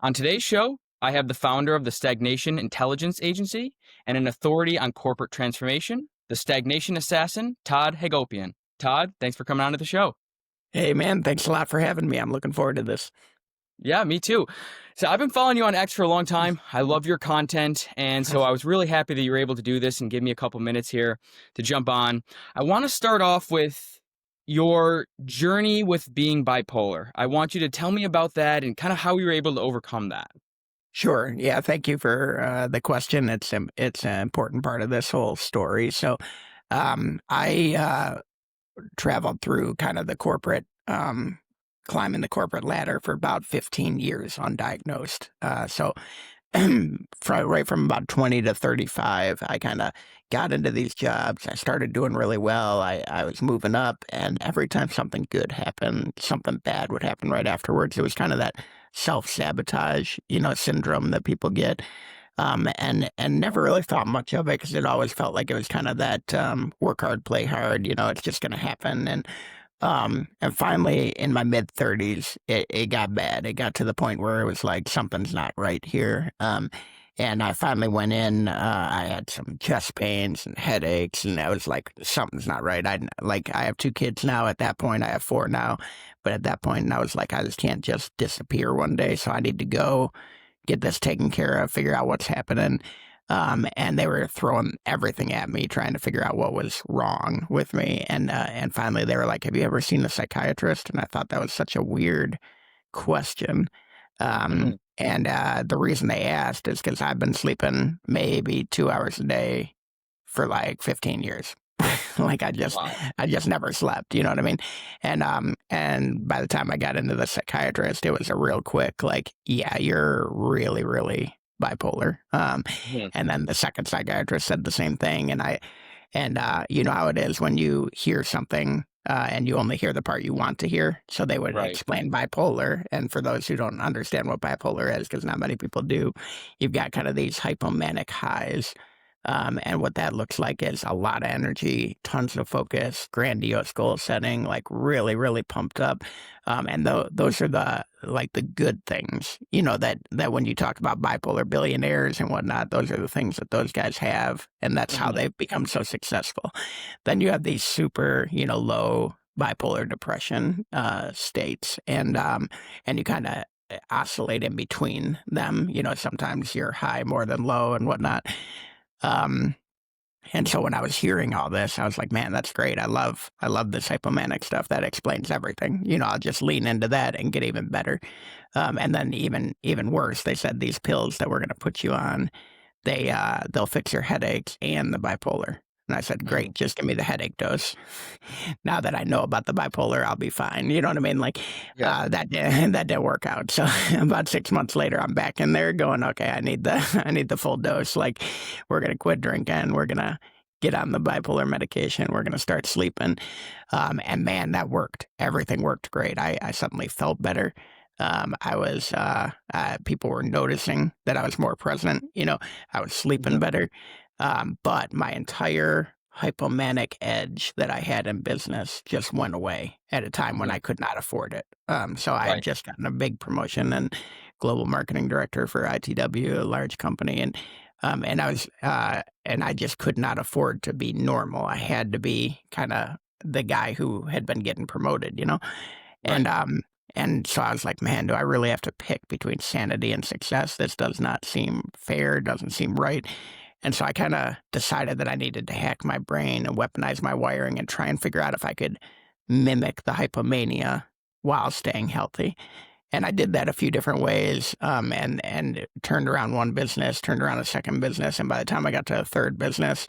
On today's show, I have the founder of the Stagnation Intelligence Agency and an authority on corporate transformation, the Stagnation Assassin, Todd Hagopian. Todd, thanks for coming on to the show. Hey, man, thanks a lot for having me. I'm looking forward to this. Yeah, me too. So I've been following you on X for a long time. I love your content. And so I was really happy that you were able to do this and give me a couple minutes here to jump on. I want to start off with your journey with being bipolar. I want you to tell me about that and kind of how you were able to overcome that. Sure. Yeah, thank you for the question. It's an important part of this whole story. So I traveled through kind of the corporate, climbing the corporate ladder for about 15 years undiagnosed. So right from about 20 to 35, I kind of got into these jobs. I started doing really well. I was moving up, and every time something good happened, something bad would happen right afterwards. It was kind of that self-sabotage, syndrome that people get. And never really thought much of it because it always felt like it was kind of that work hard, play hard, it's just going to happen. And finally, in my mid-30s, it got bad. It got to the point where it was like, something's not right here. And I finally went in. I had some chest pains and headaches, and I was like, something's not right. I have 2 kids now. At that point, I have 4 now. But at that point, I was like, I just can't just disappear one day. So I need to go get this taken care of, figure out what's happening. And they were throwing everything at me, trying to figure out what was wrong with me. And finally they were like, have you ever seen a psychiatrist? And I thought that was such a weird question. And the reason they asked is because I've been sleeping maybe 2 hours a day for like 15 years. Like I just never slept, you know what I mean? And by the time I got into the psychiatrist, it was a real quick, like, yeah, you're really, really bipolar. And then the second psychiatrist said the same thing. And you know how it is when you hear something, and you only hear the part you want to hear. So they would explain bipolar. And for those who don't understand what bipolar is, because not many people do, you've got kind of these hypomanic highs. And what that looks like is a lot of energy, tons of focus, grandiose goal setting, like really, really pumped up. And those are the good things, that when you talk about bipolar billionaires and whatnot, those are the things that those guys have. And that's how they've become so successful. Then you have these super, low bipolar depression states. And you kind of oscillate in between them. Sometimes you're high more than low and whatnot. And so when I was hearing all this, I was like, man, that's great. I love this hypomanic stuff. That explains everything. I'll just lean into that and get even better. And then even worse, they said these pills that we're going to put you on, they'll fix your headaches and the bipolar. And I said, great, just give me the headache dose. Now that I know about the bipolar, I'll be fine. You know what I mean? That didn't work out. So about 6 months later, I'm back in there going, okay, I need the full dose. Like, we're going to quit drinking. We're going to get on the bipolar medication. We're going to start sleeping. And man, that worked. Everything worked great. I suddenly felt better. People were noticing that I was more present. I was sleeping better. But my entire hypomanic edge that I had in business just went away at a time when I could not afford it. So I had just gotten a big promotion and global marketing director for ITW, a large company. And I just could not afford to be normal. I had to be kind of the guy who had been getting promoted, And so I was like, man, do I really have to pick between sanity and success? This does not seem fair, doesn't seem right. And so I kind of decided that I needed to hack my brain and weaponize my wiring and try and figure out if I could mimic the hypomania while staying healthy. And I did that a few different ways, and turned around one business, turned around a second business. And by the time I got to a third business,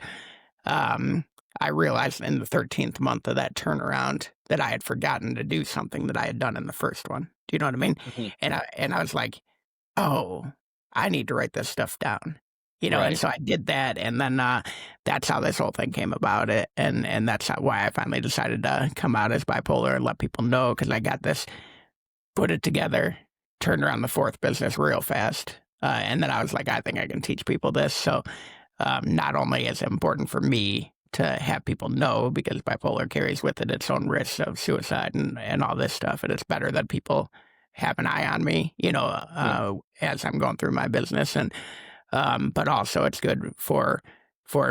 I realized in the 13th month of that turnaround that I had forgotten to do something that I had done in the first one. Do you know what I mean? And I was like, oh, I need to write this stuff down. And so I did that, and then that's how this whole thing came about. And that's why I finally decided to come out as bipolar and let people know, because I got this, put it together, turned around the 4th business real fast. And then I was like, I think I can teach people this. So not only is it important for me to have people know, because bipolar carries with it its own risks of suicide and all this stuff, and it's better that people have an eye on me, Yeah. as I'm going through my business. And but also it's good for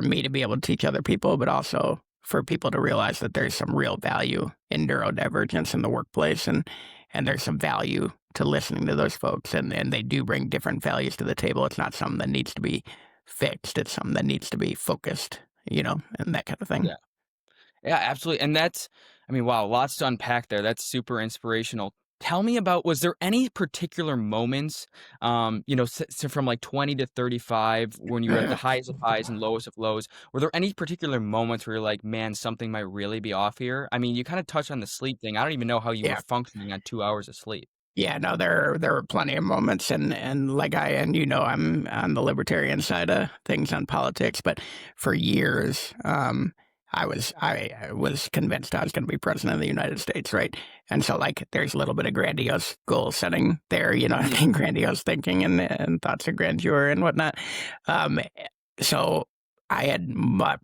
me to be able to teach other people, but also for people to realize that there's some real value in neurodivergence in the workplace, and there's some value to listening to those folks, and they do bring different values to the table. It's not something that needs to be fixed. It's something that needs to be focused, and that kind of thing. Yeah. Yeah, absolutely. And that's, I mean, wow, lots to unpack there. That's super inspirational. Tell me about, was there any particular moments, so from like 20 to 35, when you were at the highest of highs and lowest of lows, were there any particular moments where you're like, man, something might really be off here? I mean, you kind of touched on the sleep thing. I don't even know how you were Yeah. functioning on 2 hours of sleep. Yeah, no, there were plenty of moments, and like I'm on the libertarian side of things on politics, but for years, I was convinced I was going to be president of the United States, right? And so like there's a little bit of grandiose goal setting there, Mhm. grandiose thinking and thoughts of grandeur and whatnot. Um, so I had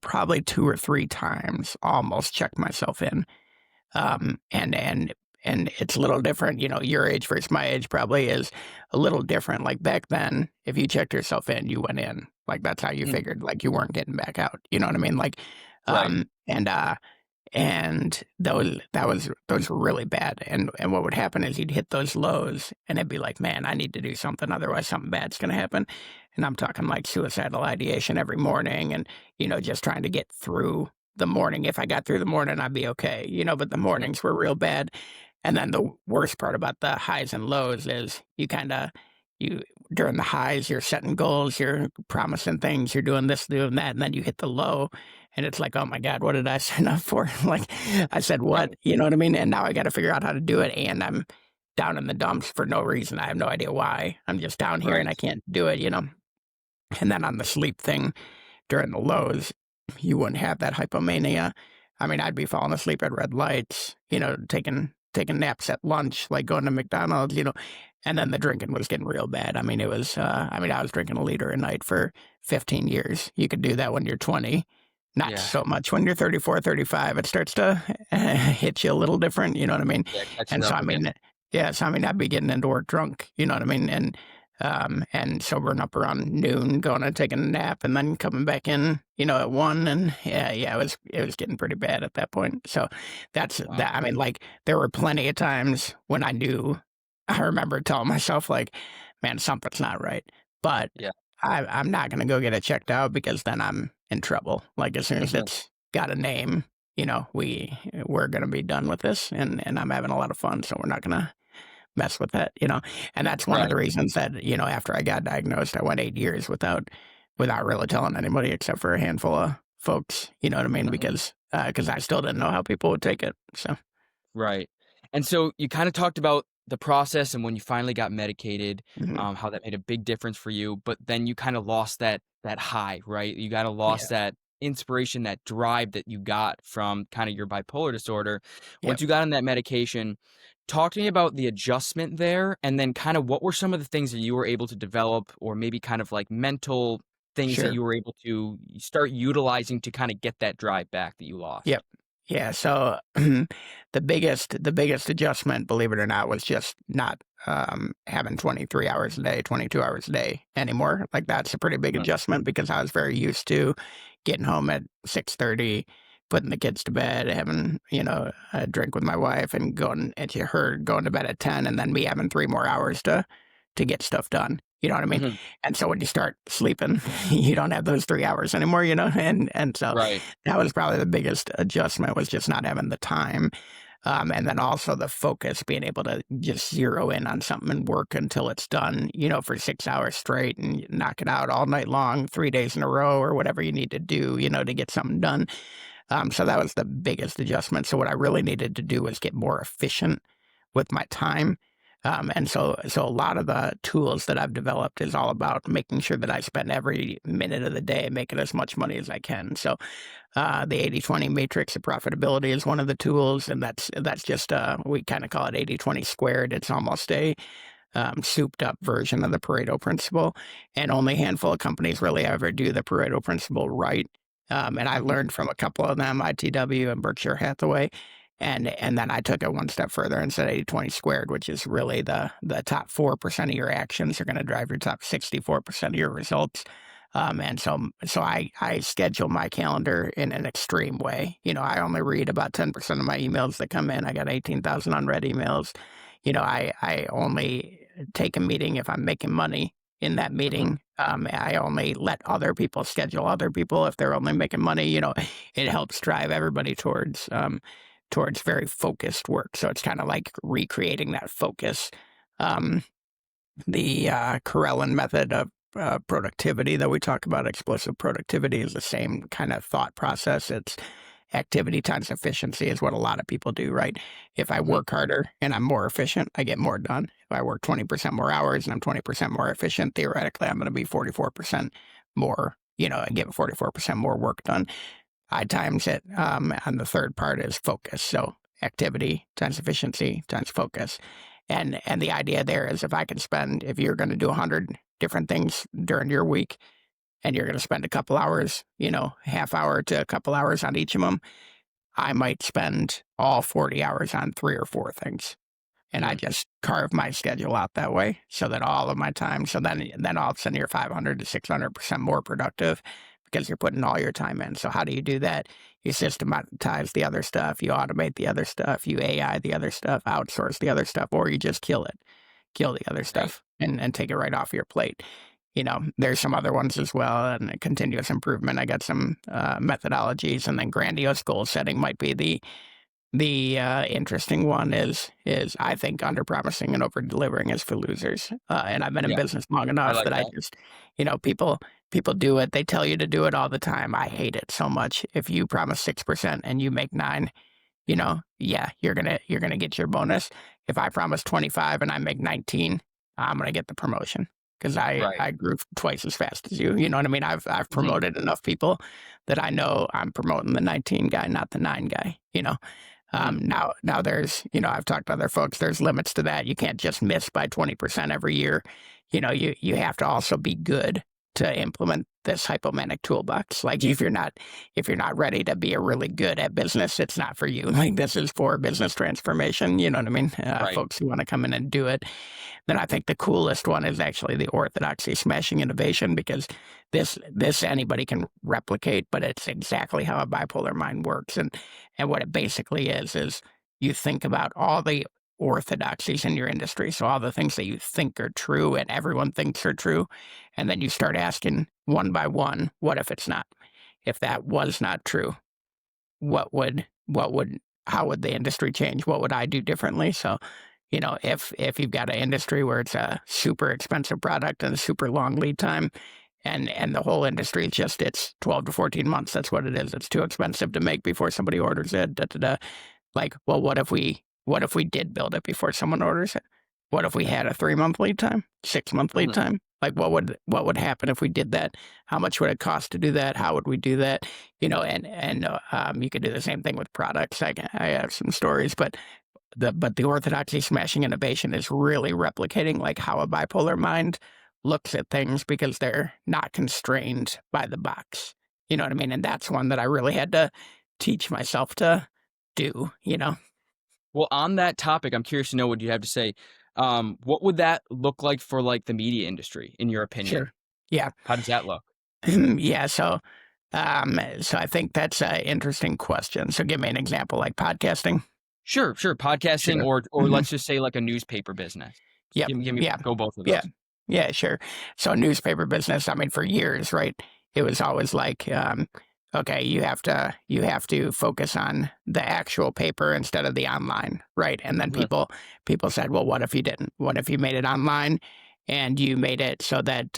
probably two or three times almost checked myself in, and it's a little different. Your age versus my age probably is a little different. Like back then, if you checked yourself in, you went in. Like that's how you Mhm. figured. Like you weren't getting back out. You know what I mean? Like, Right. um, and uh, and those were really bad. And what would happen is you'd hit those lows, and it'd be like, man, I need to do something, otherwise something bad's going to happen. And I'm talking like suicidal ideation every morning, and just trying to get through the morning. If I got through the morning, I'd be okay. But the Mhm. mornings were real bad. And then the worst part about the highs and lows is you during the highs, you're setting goals, you're promising things, you're doing this, doing that, and then you hit the low, and it's like, oh my God, what did I sign up for? Like, I said what? Right. You know what I mean? And now I got to figure out how to do it, and I'm down in the dumps for no reason. I have no idea why. I'm just down here and I Right. can't do it. And then on the sleep thing during the lows, you wouldn't have that hypomania. I mean, I'd be falling asleep at red lights, taking naps at lunch, like going to McDonald's, and then the drinking was getting real bad. I mean, I was drinking a liter a night for 15 years. You could do that when you're 20, not Yeah. so much when you're 34, 35. It starts to hit you a little different, you know what I mean? Yeah. Catches And so, up I with you. mean, yeah, so I mean, I'd be getting into work drunk, you know what I mean? And sobering up around noon, going and taking a nap, and then coming back in, at 1, and yeah, it was getting pretty bad at that point. So that's Wow. that. I mean, like there were plenty of times when I knew. I remember telling myself like, "Man, something's not right," but Yeah. I'm not going to go get it checked out because then I'm in trouble. Like as soon as Mhm. it's got a name, we're going to be done with this, and I'm having a lot of fun, so we're not going to mess with that. And that's one of the Right. reasons that, after I got diagnosed, I went 8 years without really telling anybody except for a handful of folks, you know what I mean? Mhm. Because I still didn't know how people would take it. So, Right. And so you kind of talked about the process and when you finally got medicated, mhm, how that made a big difference for you, but then you kind of lost that high, right? You kind of yeah, lost that inspiration, that drive that you got from kind of your bipolar disorder. yep, Once you got on that medication, talk to me about the adjustment there and then kind of what were some of the things that you were able to develop or maybe kind of like mental things that sure. you were able to start utilizing to kind of get that drive back that you lost. Yep. Yeah, so the biggest adjustment, believe it or not, was just not having 23 hours a day, 22 hours a day anymore. Like that's a pretty big Mhm. adjustment because I was very used to getting home at 6:30, putting the kids to bed, having, a drink with my wife and going and her going to bed at 10, and then me having 3 more hours to get stuff done. You know what I mean? Mhm. And so when you start sleeping, you don't have those 3 hours anymore, and so Right. that was probably the biggest adjustment, was just not having the time. And then also the focus, being able to just zero in on something and work until it's done, for 6 hours straight and knock it out all night long, 3 days in a row or whatever you need to do, to get something done. So that was the biggest adjustment. So what I really needed to do was get more efficient with my time. And so a lot of the tools that I've developed is all about making sure that I spend every minute of the day making as much money as I can. So the 80/20 matrix of profitability is one of the tools, and that's just we kind of call it 80/20 squared. It's almost a souped up version of the Pareto principle, and only a handful of companies really ever do the Pareto principle right. And I Mhm. learned from a couple of them, ITW and Berkshire Hathaway. And then I took it one step further and said 80-20 squared, which is really the top 4% of your actions are going to drive your top 64% of your results. And so I schedule my calendar in an extreme way. I only read about 10% of my emails that come in. I got 18,000 unread emails. I only take a meeting if I'm making money in that meeting. I only let other people schedule other people if they're only making money. It helps drive everybody towards very focused work. So it's kind of like recreating that focus. The Karelin method of productivity that we talk about, explosive productivity, is the same kind of thought process. It's activity times efficiency is what a lot of people do, right? If I work harder and I'm more efficient, I get more done. If I work 20% more hours and I'm 20% more efficient, theoretically, I'm going to be 44% more, and get 44% more work done. I times it, and the third part is focus. So activity times efficiency times focus. And the idea there is if you're going to do 100 different things during your week and you're going to spend a couple hours, half hour to a couple hours on each of them, I might spend all 40 hours on 3 or 4 things. And I just carve my schedule out that way so that all of my time, so then all of a sudden you're 500 to 600% more productive because you're putting all your time in. So how do you do that? You systematize the other stuff, you automate the other stuff, you AI the other stuff, outsource the other stuff, or you just kill the other stuff and take it right off your plate. There's some other ones as well, and continuous improvement. I got some methodologies, and then grandiose goal setting might be the interesting one is I think under promising and over delivering is for losers. And I've been in business long enough that I just, people do it. They tell you to do it all the time. I hate it so much. If you promise 6% and you make 9, you're gonna get your bonus. If I promise 25 and I make 19, I'm gonna get the promotion because I grew twice as fast as you. You know what I mean? I've promoted enough people that I know I'm promoting the 19 guy, not the 9 guy. Now there's, I've talked to other folks, there's limits to that. You can't just miss by 20% every year. You have to also be good to implement this hypomanic toolbox. Like if you're not ready to be a really good at business, it's not for you. Like this is for business transformation. You know what I mean? Folks who want to come in and do it. Then I think the coolest one is actually the orthodoxy smashing innovation, because this anybody can replicate, but it's exactly how a bipolar mind works. And what it basically is you think about all the orthodoxies in your industry. So all the things that you think are true and everyone thinks are true. And then you start asking one by one, what if it's not? If that was not true, how would the industry change? What would I do differently? So, if you've got an industry where it's a super expensive product and a super long lead time, and the whole industry is just, it's 12 to 14 months. That's what it is. It's too expensive to make before somebody orders it. Like, well, what if we did build it before someone orders it? What if we had a 3-month lead time, 6-month lead time? Like, what would happen if we did that? How much would it cost to do that? How would we do that? And you could do the same thing with products. I have some stories, but the orthodoxy smashing innovation is really replicating like how a bipolar mind looks at things, because they're not constrained by the box. You know what I mean? And that's one that I really had to teach myself to do. Well, on that topic, I'm curious to know what you have to say. What would that look like for like the media industry, in your opinion? Sure. Yeah. How does that look? Yeah. So I think that's an interesting question. So give me an example, like podcasting. Sure. Podcasting, or let's just say like a newspaper business. Yeah. Give me go both of those. Yeah, sure. So newspaper business, I mean, for years, right? It was always like, okay, you have to focus on the actual paper instead of the online, right? And then people said, well, what if you didn't? What if you made it online and you made it so that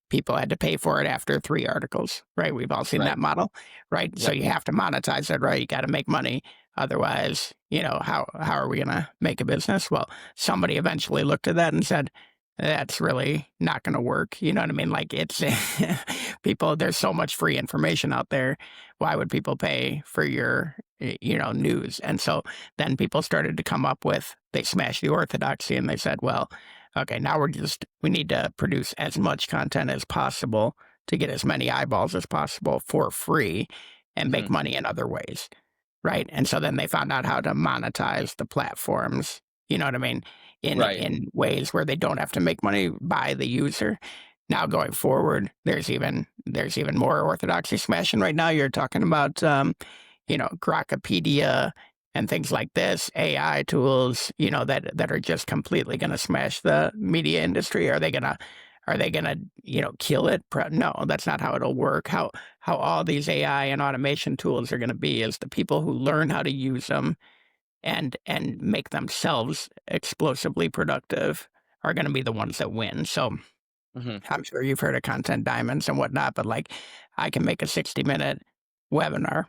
people had to pay for it after 3 articles, right? We've all seen that model, right? Yep. So you have to monetize it, right? You got to make money. Otherwise, how are we going to make a business? Well, somebody eventually looked at that and said, that's really not going to work. You know what I mean? Like, it's people, there's so much free information out there. Why would people pay for your, news? And so then people started to come up with, they smashed the orthodoxy and they said, well, okay, now we need to produce as much content as possible to get as many eyeballs as possible for free and make money in other ways. right? And so then they found out how to monetize the platforms, you know what I mean, Right. in ways where they don't have to make money by the user. Now going forward, there's even more orthodoxy smashing right now. You're talking about Grokpedia and things like this, AI tools, that are just completely going to smash the media industry. Are they gonna kill it? No, that's not how it'll work. How all these AI and automation tools are going to be is the people who learn how to use them and make themselves explosively productive are going to be the ones that win. So Hmm. I'm sure you've heard of content diamonds and whatnot, but like I can make a 60-minute webinar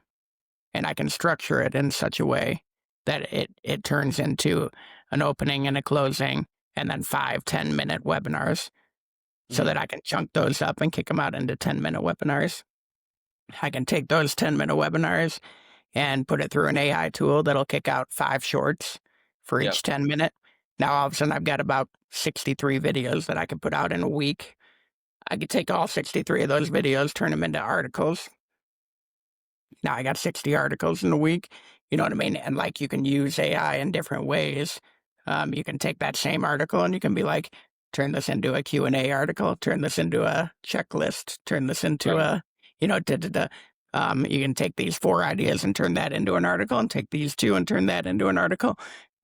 and I can structure it in such a way that it turns into an opening and a closing and then 5-10 minute webinars so Hmm. that I can chunk those up and kick them out into 10-minute webinars. I can take those 10-minute webinars and put it through an AI tool that'll kick out 5 shorts for Yep. each 10-minute. Now, all of a sudden, I've got about 63 videos that I can put out in a week. I could take all 63 of those videos, turn them into articles. Now I got 60 articles in a week. You know what I mean? And like you can use AI in different ways. You can take that same article and you can be like, turn this into a Q&A article, turn this into a checklist, turn this into Right. a, you can take these 4 ideas and turn that into an article and take these 2 and turn that into an article.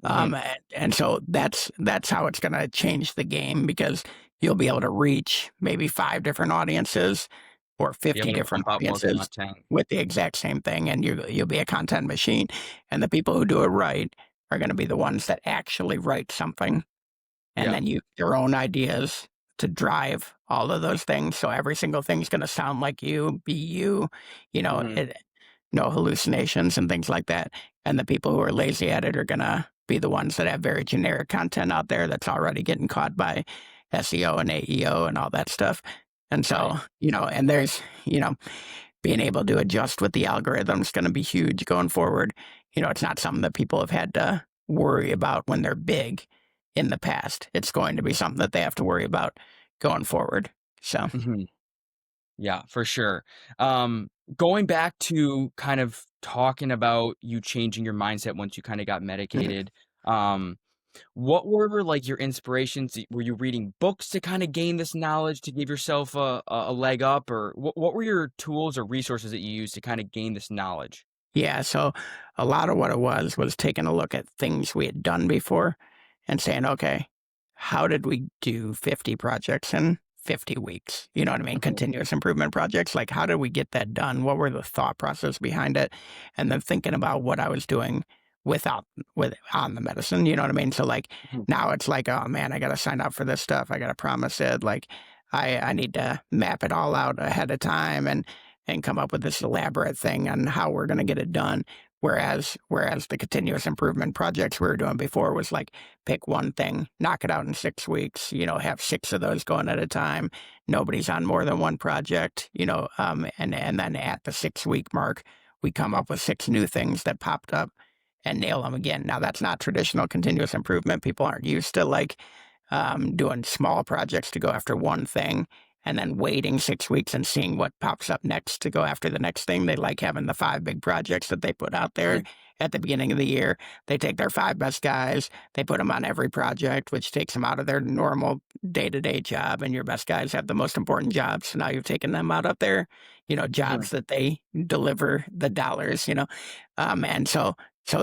Hmm. And so that's how it's going to change the game because you'll be able to reach maybe 5 different audiences or Be 50 able to different pump out more audiences content. with the exact same thing, and you'll be a content machine. And the people who do it right are going to be the ones that actually write something, and Yeah. then use their own ideas to drive all of those things. So every single thing's going to sound like you, be you, Hmm. no hallucinations and things like that. And the people who are lazy at it are going to be the ones that have very generic content out there that's already getting caught by SEO and AEO and all that stuff. And Right. so, and there's, being able to adjust with the algorithm is going to be huge going forward. It's not something that people have had to worry about when they're big in the past. It's going to be something that they have to worry about going forward. So, Hmm. Yeah, for sure. Going back to kind of talking about you changing your mindset once you kind of got mhm. medicated. Um, what were like your inspirations? Were you reading books to kind of gain this knowledge to give yourself a leg up, or what were your tools or resources that you used to kind of gain this knowledge? Yeah, so a lot of what it was taking a look at things we had done before and saying, okay, how did we do 50 projects in 50 weeks? You know what I mean? Hmm. Continuous improvement projects. Like, how did we get that done? What were the thought process behind it? And then thinking about what I was doing with on the medicine. You know what I mean? So like Hmm. now it's like, oh man, I got to sign up for this stuff. I got to promise it. Like I need to map it all out ahead of time and come up with this elaborate thing on how we're going to get it done. Whereas the continuous improvement projects we were doing before was like pick one thing, knock it out in 6 weeks, have 6 of those going at a time. Nobody's on more than one project, and then at the 6 week mark, we come up with 6 new things that popped up and nail them again. Now that's not traditional continuous improvement. People aren't used to like doing small projects to go after one thing and then waiting 6 weeks and seeing what pops up next to go after the next thing. They like having the 5 big projects that they put out there Hmm. at the beginning of the year. They take their 5 best guys, they put them on every project, which takes them out of their normal day-to-day job. And your best guys have the most important jobs. So now you've taken them out of their, Hmm. jobs that they deliver the dollars, and so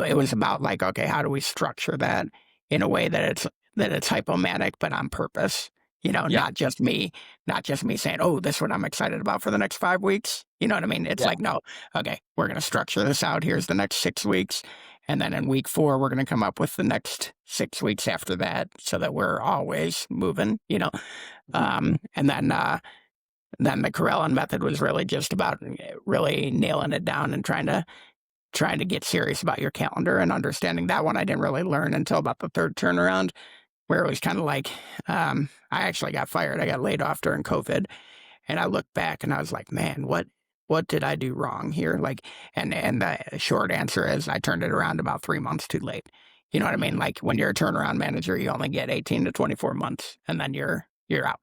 it was about like, okay, how do we structure that in a way that it's hypomanic, but on purpose. Yeah. Not just me saying, "Oh, this is what I'm excited about for the next 5 weeks." You know what I mean? It's Yeah. like, no, okay, we're going to structure this out. Here's the next 6 weeks, and then in week 4, we're going to come up with the next 6 weeks after that, so that we're always moving. Hmm. And then the Corellan method was really just about really nailing it down and trying to get serious about your calendar and understanding that one. I didn't really learn until about the third turnaround where it was kind of like, I actually got fired. I got laid off during COVID, and I looked back and I was like, man, what did I do wrong here? Like, and the short answer is I turned it around about 3 months too late. You know what I mean? Hmm. Like when you're a turnaround manager, you only get 18 to 24 months, and then you're out.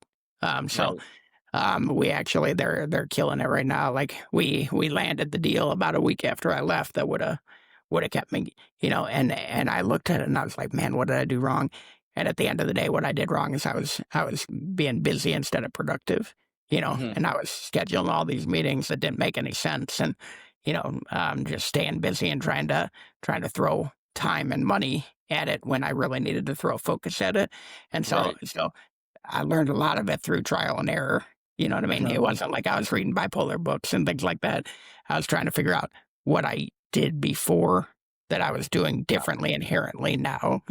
So Right. we actually they're killing it right now. Like we landed the deal about a week after I left that would have kept me, and I looked at it and I was like, man, what did I do wrong? And at the end of the day, what I did wrong is I was being busy instead of productive, Hmm. and I was scheduling all these meetings that didn't make any sense, and just staying busy and trying to throw time and money at it when I really needed to throw focus at it. And so Right. so I learned a lot of it through trial and error. You know what I mean? Hmm. It wasn't like I was reading bipolar books and things like that. I was trying to figure out what I did before that I was doing differently inherently now.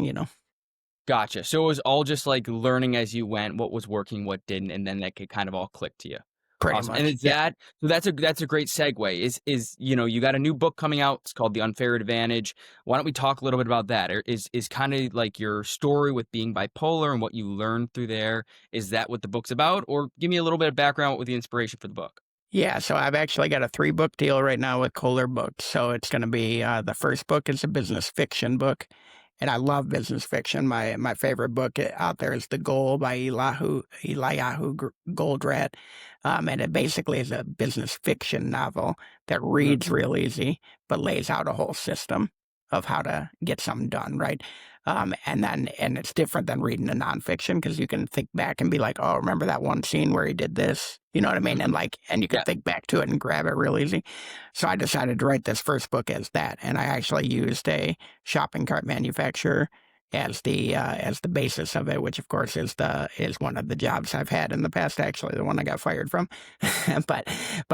Gotcha. So it was all just like learning as you went, what was working, what didn't, and then that could kind of all click to you. Pretty Awesome. And much. is Yeah. that so that's a great segue. Is you got a new book coming out. It's called The Unfair Advantage. Why don't we talk a little bit about that? Or is kind of like your story with being bipolar and what you learned through there? Is that what the book's about? Or give me a little bit of background with the inspiration for the book. Yeah, so I've actually got a 3-book deal right now with Kohler Books. So it's going to be the first book is a business fiction book, and I love business fiction. My favorite book out there is The Goal by Eliyahu Goldratt, and it basically is a business fiction novel that Mhm. reads real easy, but lays out a whole system of how to get something done, right? And it's different than reading a nonfiction because you can think back and be like, oh, remember that one scene where he did this? You know what I mean? Mhm. And you can Yeah. think back to it and grab it real easy. So I decided to write this first book as that, and I actually used a shopping cart manufacturer as the basis of it, which of course is one of the jobs I've had in the past. Actually, the one I got fired from, but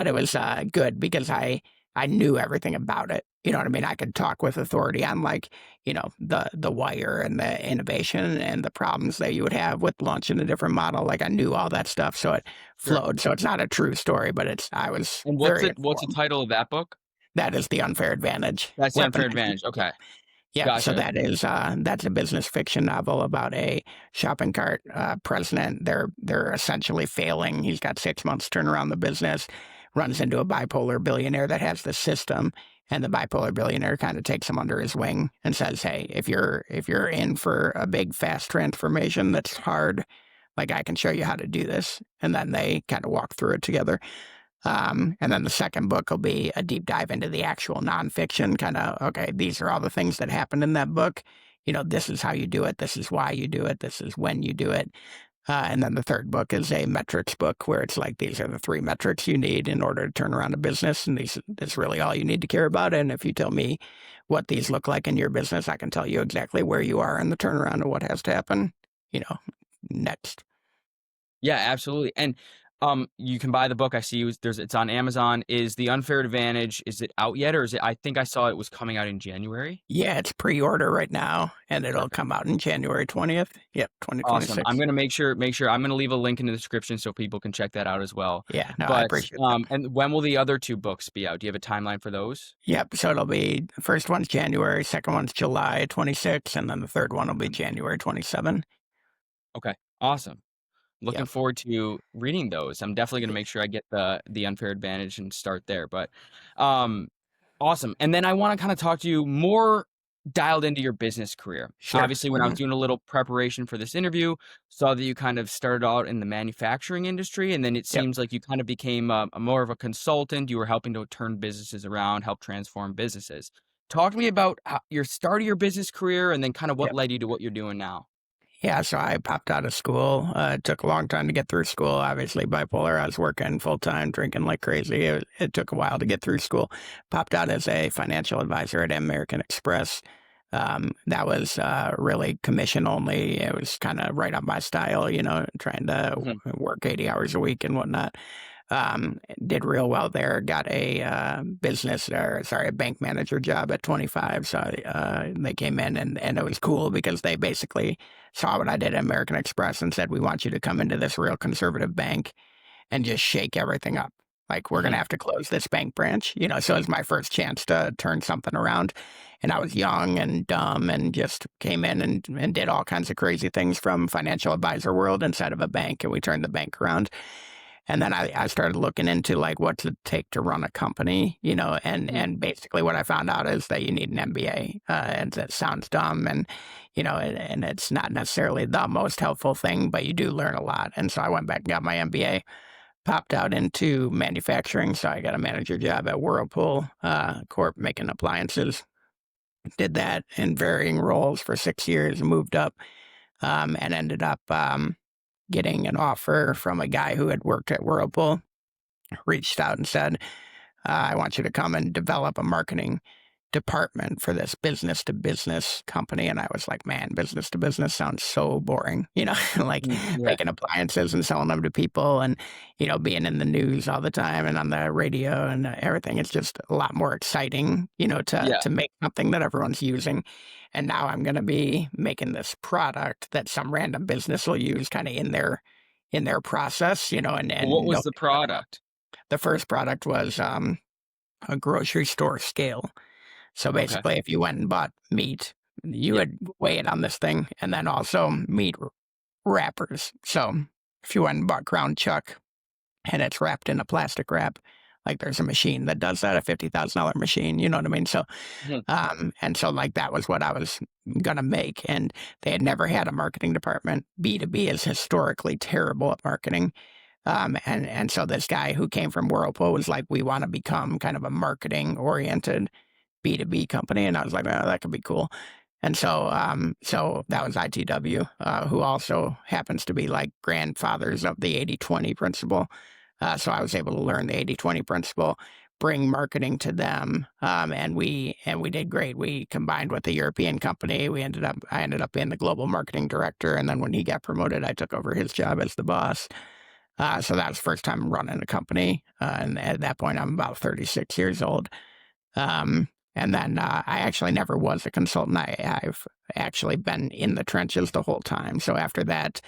it was good because I knew everything about it. You know what I mean? I could talk with authority on like, the wire and the innovation and the problems that you would have with launching a different model. Like I knew all that stuff. So it Sure. flowed. So it's not a true story, but I was And very what's the informed. title of that book? That is The Unfair Advantage. That's The Unfair Weaponizing. Advantage. Okay. Yeah, so Gotcha. that's a business fiction novel about a shopping cart president. They're essentially failing. He's got 6 months to turn around the business. Runs into a bipolar billionaire that has the system, and the bipolar billionaire kind of takes him under his wing and says, "Hey, if you're in for a big fast transformation that's hard, like I can show you how to do this." And then they kind of walk through it together. And then the second book will be a deep dive into the actual nonfiction, kind of, okay, these are all the things that happened in that book. This is how you do it. This is why you do it. This is when you do it. And then the third book is a metrics book where it's like, these are the 3 metrics you need in order to turn around a business. And this is really all you need to care about. And if you tell me what these look like in your business, I can tell you exactly where you are in the turnaround and what has to happen, you know, next. Yeah, absolutely. And you can buy the book. I see it's on Amazon. Is The Unfair Advantage, is it out yet, or is it I think I saw it was coming out in January? Yeah, it's pre-order right now, and it'll Perfect. come out in January 20th. Yep, Awesome. I'm 2026. gonna make sure I'm gonna leave a link in the description so people can check that out as well. Yeah, no, I But appreciate that. and when will the other 2 books be out? Do you have a timeline for those? Yep, so it'll be the first one's January, second one's July 26, and then the third one will be Mhm. January 27. Okay. Awesome. Looking Yep. forward to reading those. I'm definitely gonna make sure I get the Unfair Advantage and start there. But um awesome. And then I want to kind of talk to you more dialed into your business career. Sure. Obviously, when I was doing a little preparation for this interview, saw that you kind of started out in the manufacturing industry, and then it Yep. seems like you kind of became a more of a consultant. You were helping to turn businesses around, help transform businesses. Talk to me about your start of your business career, and then kind of what Yep. led you to what you're doing now. Yeah, so I popped out of school. It took a long time to get through school. Obviously, bipolar. I was working full time, drinking like crazy. It took a while to get through school. Popped out as a financial advisor at American Express. That was really commission only. It was kind of right up my style, trying to Mhm. work 80 hours a week and whatnot. Did real well there. Got a a bank manager job at 25. So they came in and it was cool because they basically saw what I did at American Express and said, we want you to come into this real conservative bank and just shake everything up. Like, we're going to Mhm. have to close this bank branch, So it was my first chance to turn something around. And I was young and dumb and just came in and did all kinds of crazy things from financial advisor world inside of a bank. And we turned the bank around. And then I started looking into like what's it take to run a company, Mhm. and basically what I found out is that you need an MBA. And it sounds dumb, and and it's not necessarily the most helpful thing, but you do learn a lot. And so I went back and got my MBA, popped out into manufacturing. So I got a manager job at Whirlpool Corp making appliances. did that in varying roles for 6 years, moved up, and ended up getting an offer from a guy who had worked at Whirlpool, reached out and said, I want you to come and develop a marketing department for this business to business company. And I was like, man, business to business sounds so boring, like Yeah. making appliances and selling them to people and, being in the news all the time and on the radio and everything. It's just a lot more exciting, Yeah. to make something that everyone's using. And now I'm going to be making this product that some random business will use kind of in their process, What and was the product? the first product was a grocery store scale. So Okay. basically, if you went and bought meat, you Yeah. would weigh it on this thing, and then also meat wrappers. So if you went and bought ground chuck and it's wrapped in a plastic wrap, like there's a machine that does that, a $50,000 machine, you know what I mean? So, Mhm. and so like that was what I was gonna make, and they had never had a marketing department. B2B is historically terrible at marketing. And so this guy who came from Whirlpool was like, we want to become kind of a marketing oriented B2B company. And I was like, oh, that could be cool. And so that was ITW, who also happens to be like grandfathers of the 80/20 principle. So I was able to learn the 80/20 principle, bring marketing to them. And we did great. We combined with a European company. I ended up being the global marketing director. And then when he got promoted, I took over his job as the boss. So that was the first time running a company. And at that point, I'm about 36 years old. And then I actually never was a consultant. I've actually been in the trenches the whole time. So after that,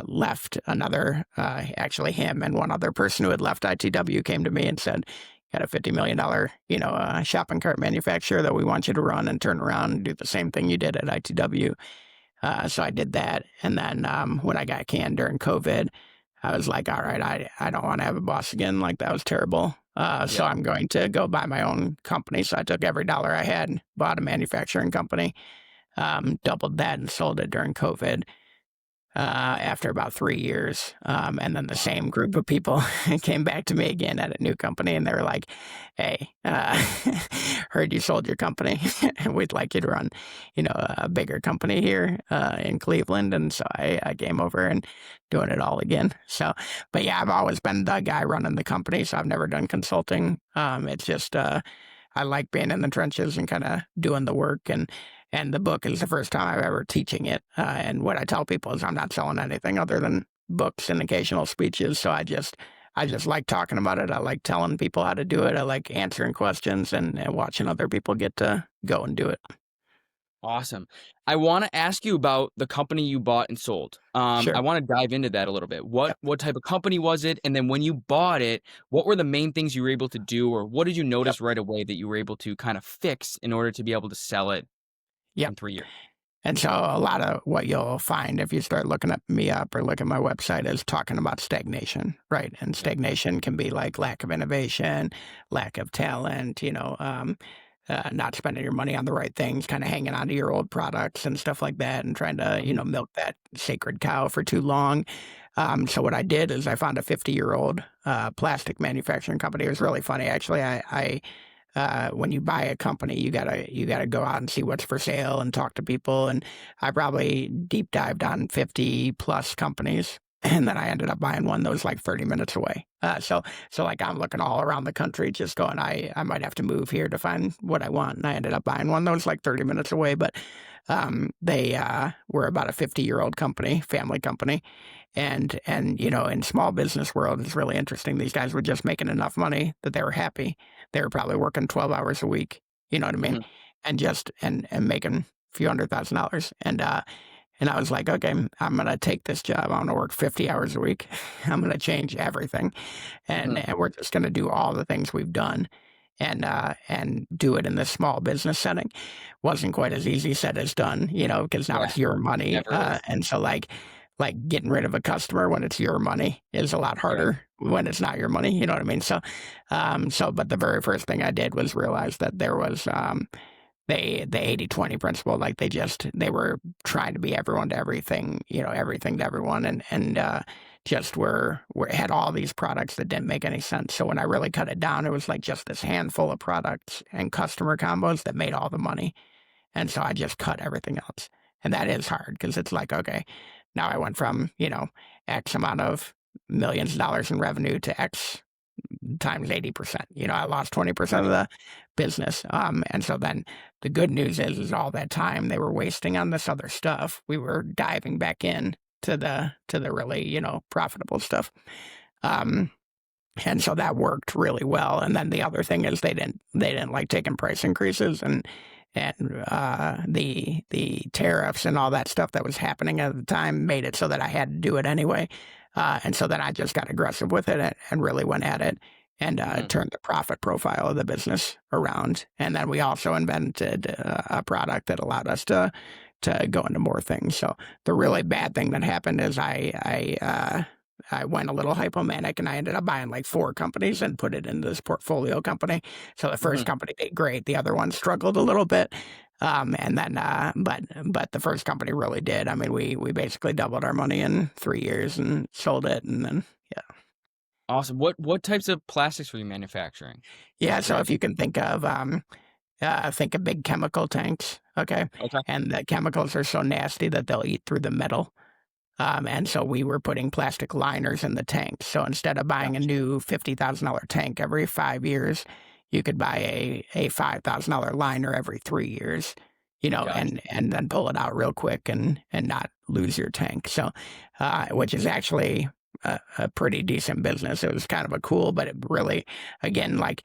left actually him and one other person who had left ITW came to me and said, got a $50 million, shopping cart manufacturer that we want you to run and turn around and do the same thing you did at ITW. So I did that. And then when I got canned during COVID, I was like, all right, I don't want to have a boss again. Like that was terrible. So Yeah. I'm going to go buy my own company. So I took every dollar I had, bought a manufacturing company, doubled that and sold it during COVID after about 3 years. And then the same group of people came back to me again at a new company, and they were like, hey, heard you sold your company, and we'd like you to run, a bigger company here in Cleveland. And so I came over and doing it all again. So, but yeah, I've always been the guy running the company, so I've never done consulting. It's just, I like being in the trenches and kind of doing the work. And the book is the first time I've ever teaching it. And what I tell people is I'm not selling anything other than books and occasional speeches. So I just like talking about it. I like telling people how to do it. I like answering questions and watching other people get to go and do it. Awesome. I want to ask you about the company you bought and sold. Sure. I want to dive into that a little bit. Yep. What type of company was it? And then when you bought it, what were the main things you were able to do, or what did you Yep. notice right away that you were able to kind of fix in order to be able to sell it Yep. in 3 years? And so a lot of what you'll find if you start looking at me up or look at my website is talking about stagnation, right? And stagnation can be like lack of innovation, lack of talent, not spending your money on the right things, kind of hanging on to your old products and stuff like that and trying to, Mhm. milk that sacred cow for too long. So what I did is I found a 50-year-old plastic manufacturing company. It was really funny, actually. When you buy a company, you gotta go out and see what's for sale and talk to people. And I probably deep dived on 50 plus companies. And then I ended up buying one that was like 30 minutes away. So like I'm looking all around the country, just going, I might have to move here to find what I want. And I ended up buying one that was like 30 minutes away. But they were about a 50-year-old company, family company. And in small business world, it's really interesting. These guys were just making enough money that they were happy. They were probably working 12 hours a week, you know what I mean? Mhm. And just and making a few $100,000. And I was like, okay, I'm gonna take this job. I'm gonna work 50 hours a week. I'm gonna change everything, and Mhm. and we're just gonna do all the things we've done, and do it in this small business setting. Wasn't quite as easy said as done, because now Yeah, it's your money, never is. and so like getting rid of a customer when it's your money is a lot Right. harder when it's not your money. You know what I mean? But the very first thing I did was realize that there was the 80/20 principle. Like they were trying to be everyone to everything, everything to everyone, and just had all these products that didn't make any sense. So when I really cut it down, it was like just this handful of products and customer combos that made all the money. And so I just cut everything else. And that is hard because it's like, okay, now I went from, X amount of millions of dollars in revenue to X times 80%. I lost 20% of Right. the business. And so then the good news is all that time they were wasting on this other stuff, we were diving back in to the really, profitable stuff. And so that worked really well. And then the other thing is they didn't like taking price increases, and the tariffs and all that stuff that was happening at the time made it so that I had to do it anyway. And so then I just got aggressive with it and really went at it and turned the profit profile of the business around. And then we also invented a product that allowed us to go into more things. So the really bad thing that happened is I went a little hypomanic and I ended up buying like 4 companies and put it into this portfolio company. So the first company did great. The other one struggled a little bit. And then, but the first company really did. I mean, we basically doubled our money in 3 years and sold it. And then, yeah. Awesome. What types of plastics were you manufacturing? Yeah. So if you can think of big chemical tanks. Okay. Okay. And the chemicals are so nasty that they'll eat through the metal. And so we were putting plastic liners in the tank. So instead of buying a new $50,000 tank every 5 years, you could buy a $5,000 liner every 3 years, Gotcha. and then pull it out real quick and not lose your tank. So, which is actually a pretty decent business. It was kind of a cool, but it really, again, like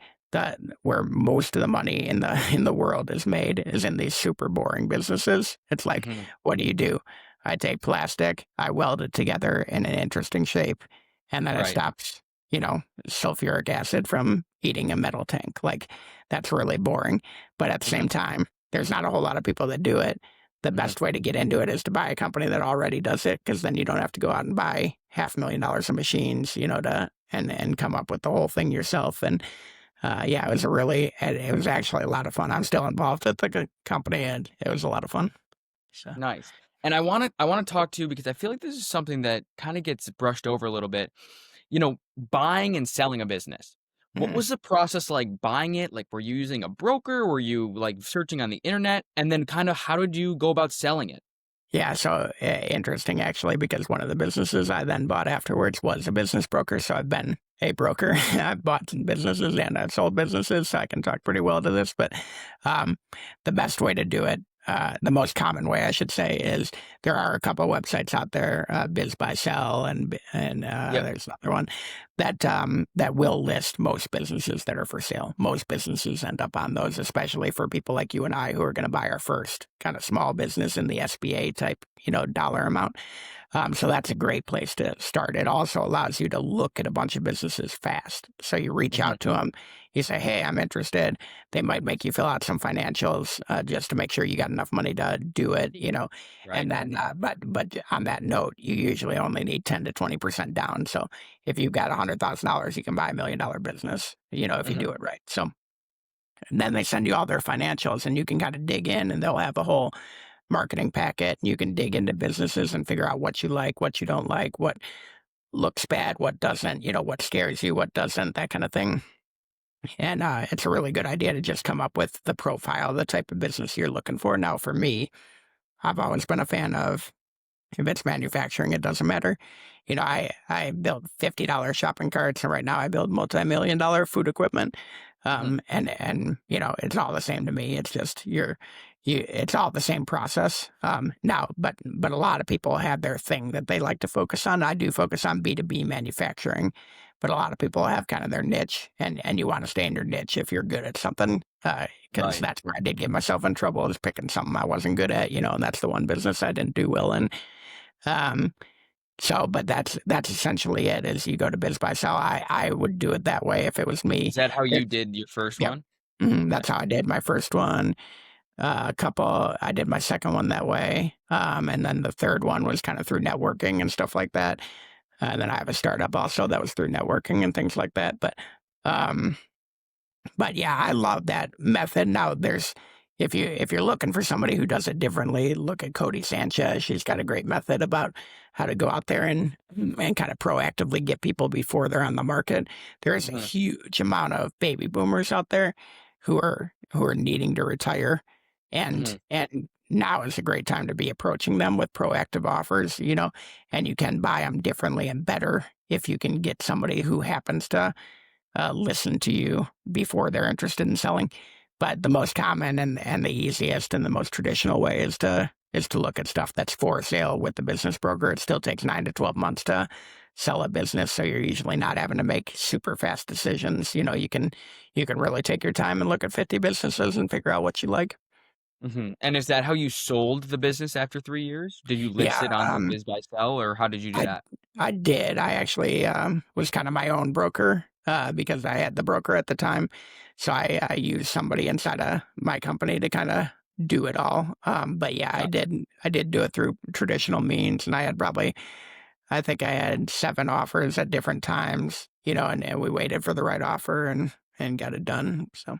where most of the money in the world is made is in these super boring businesses. It's like, what do? I take plastic, I weld it together in an interesting shape, and then it stops, sulfuric acid from eating a metal tank. Like, that's really boring. But at the same time, there's not a whole lot of people that do it. The best way to get into it is to buy a company that already does it, because then you don't have to go out and buy $500,000 of machines, and come up with the whole thing yourself. And yeah, it was actually a lot of fun. I'm still involved with the company, and it was a lot of fun. So. Nice. And I want to talk to you because I feel like this is something that kind of gets brushed over a little bit. Buying and selling a business. What was the process like buying it? Like, were you using a broker? Were you like searching on the internet? And then kind of how did you go about selling it? Yeah, so interesting actually, because one of the businesses I then bought afterwards was a business broker. So I've been a broker. I've bought some businesses and I've sold businesses, so I can talk pretty well to this. But the best way to do it, the most common way, I should say, is there are a couple of websites out there, Biz Buy Sell, and there's another one that will list most businesses that are for sale. Most businesses end up on those, especially for people like you and I who are going to buy our first kind of small business in the SBA type, dollar amount. So that's a great place to start. It also allows you to look at a bunch of businesses fast. So you reach out to them, you say, hey, I'm interested. They might make you fill out some financials just to make sure you got enough money to do it, Right. And then, but on that note, you usually only need 10 to 20% down. So if you've got $100,000, you can buy $1 million business, if you do it right. So, and then they send you all their financials, and you can kind of dig in, and they'll have a whole marketing packet. You can dig into businesses and figure out what you like, what you don't like, what looks bad, what doesn't, what scares you, what doesn't, that kind of thing. And it's a really good idea to just come up with the profile, the type of business you're looking for. Now, for me, I've always been a fan of, if it's manufacturing, it doesn't matter. I build $50 shopping carts, and right now I build multi-million-dollar food equipment. And it's all the same to me. It's just it's all the same process. Now, but a lot of people have their thing that they like to focus on. I do focus on B2B manufacturing, but a lot of people have kind of their niche, and you want to stay in your niche if you're good at something. Because that's where I did get myself in trouble, is picking something I wasn't good at, and that's the one business I didn't do well in. So, but that's essentially it, is you go to Biz Buy Sell. I would do it that way if it was me. Is that how you did your first one? That's how I did my first one. I did my second one that way. And then the third one was kind of through networking and stuff like that. And then I have a startup also that was through networking and things like that. But yeah, I love that method. Now, if you're looking for somebody who does it differently, look at Cody Sanchez. She's got a great method about how to go out there and kind of proactively get people before they're on the market. There is a huge amount of baby boomers out there who are needing to retire, And Hmm. and now is a great time to be approaching them with proactive offers, and you can buy them differently and better if you can get somebody who happens to listen to you before they're interested in selling. But the most common and the easiest and the most traditional way is to look at stuff that's for sale with the business broker. It still takes 9 to 12 months to sell a business, so you're usually not having to make super fast decisions. You can really take your time and look at 50 businesses and figure out what you like. Hmm. And is that how you sold the business after 3 years? Did you list Yeah, it on the Biz by Sell, or how did you do I that? I did. I actually was kind of my own broker because I had the broker at the time. So I used somebody inside of my company to kind of do it all. But yeah, I Yeah. did. I did do it through traditional means, and I think I had 7 offers at different times. And we waited for the right offer and got it done. So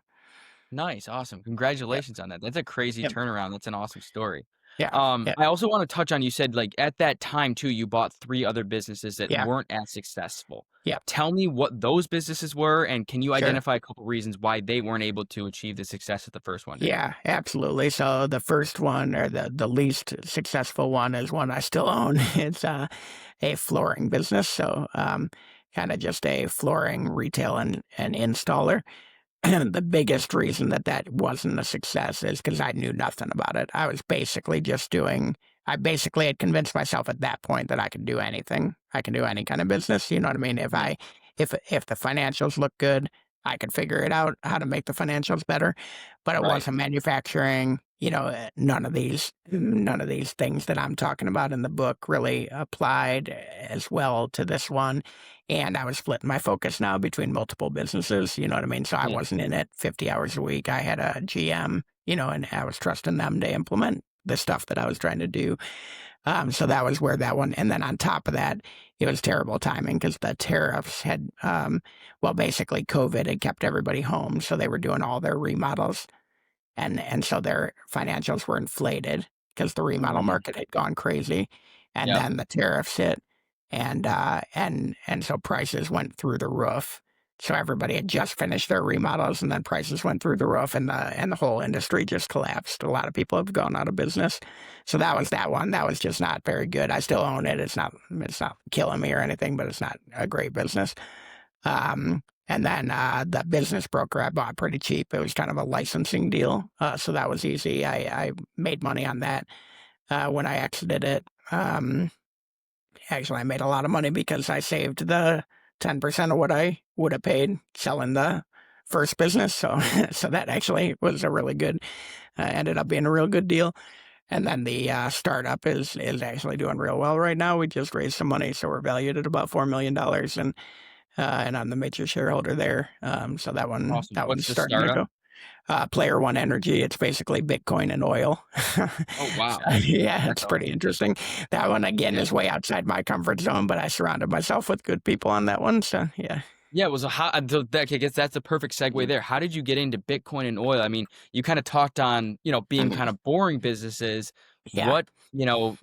Nice, awesome. yep, Congratulations on that. That's a crazy yep, turnaround. That's an awesome story. yeah, yeah, I also want to touch on, you said like at that time too, you bought 3 other businesses that yeah, weren't as successful. yeah. Tell me what those businesses were, and can you Sure. identify a couple reasons why they weren't able to achieve the success that the first one did? Yeah, absolutely. So the first one, or the least successful one, is one I still own. It's a flooring business. So kind of just a flooring retail and installer. And the biggest reason that wasn't a success is because I knew nothing about it. I basically had convinced myself at that point that I could do anything. I can do any kind of business. You know what I mean? Mhm. If the financials look good, I could figure it out how to make the financials better. But it Right. wasn't manufacturing. None of these things that I'm talking about in the book really applied as well to this one. And I was splitting my focus now between multiple businesses, you know what I mean? So I Mhm. wasn't in it 50 hours a week. I had a GM, and I was trusting them to implement the stuff that I was trying to do. So that was where that one, and then on top of that, it was terrible timing because the tariffs had, basically COVID had kept everybody home. So they were doing all their remodels, and so their financials were inflated because the remodel Mm. market had gone crazy, and Yep. then the tariffs hit, and so prices went through the roof. So everybody had just finished their remodels, and then prices went through the roof, and the whole industry just collapsed. A lot of people have gone out of business. So that was that one. That was just not very good. I still own it. It's not killing me or anything, but it's not a great business. And then the business broker I bought pretty cheap. It was kind of a licensing deal, so that was easy. I made money on that when I exited it. Actually, I made a lot of money because I saved the 10% of what I would have paid selling the first business. So, so that actually was a really good. Ended up being a real good deal. And then the startup is actually doing real well right now. We just raised some money, so we're valued at about $4 million, and I'm the major shareholder there. So that one Awesome. that What's one's the starting to startup? go. Player One Energy. It's basically Bitcoin and oil. Oh, So, wow. yeah, That's it's pretty awesome. interesting. That one again Yeah. is way outside my comfort zone, but I surrounded myself with good people on that one. So yeah. Yeah, it was a how I guess that's a perfect segue there. How did you get into Bitcoin and oil? I mean, you kinda talked on, being kind of boring businesses. Yeah, What,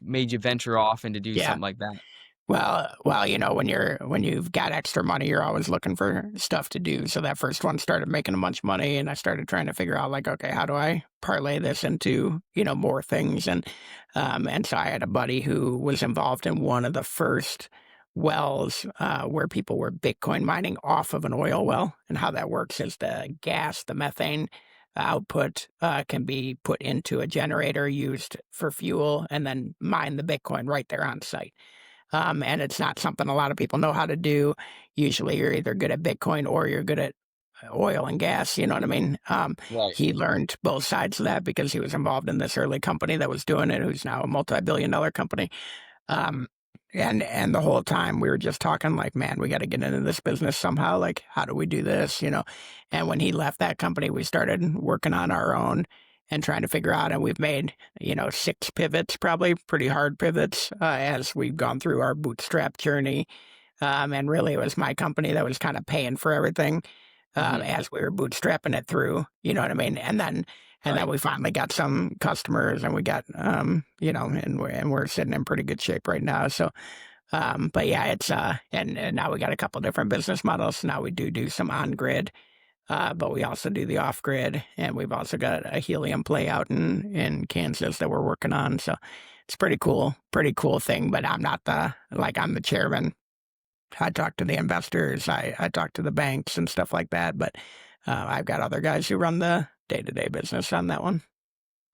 made you venture off and to do yeah. something like that? Well, when you've got extra money, you're always looking for stuff to do. So that first one started making a bunch of money, and I started trying to figure out like, okay, how do I parlay this into more things? And so I had a buddy who was involved in one of the first wells where people were Bitcoin mining off of an oil well, and how that works is the gas, the methane output can be put into a generator used for fuel, and then mine the Bitcoin right there on site. And it's not something a lot of people know how to do. Usually, you're either good at Bitcoin or you're good at oil and gas. You know what I mean? Right. He learned both sides of that because he was involved in this early company that was doing it, who's now a multi-billion-dollar company. Um, and the whole time we were just talking like, man, we got to get into this business somehow. Like, how do we do this? And when he left that company, we started working on our own and trying to figure out. And we've made 6 pivots, probably pretty hard pivots, as we've gone through our bootstrap journey. And really, it was my company that was kind of paying for everything Mhm. as we were bootstrapping it through. You know what I mean? And then Right. we finally got some customers, and we got and we're sitting in pretty good shape right now. So, but yeah, it's and now we got a couple different business models. Now we do some on grid. but we also do the off grid, and we've also got a helium play out in Kansas that we're working on. So it's pretty cool thing. But I'm not I'm the chairman. I talk to the investors, I talk to the banks and stuff like that. But I've got other guys who run the day-to-day business on that one.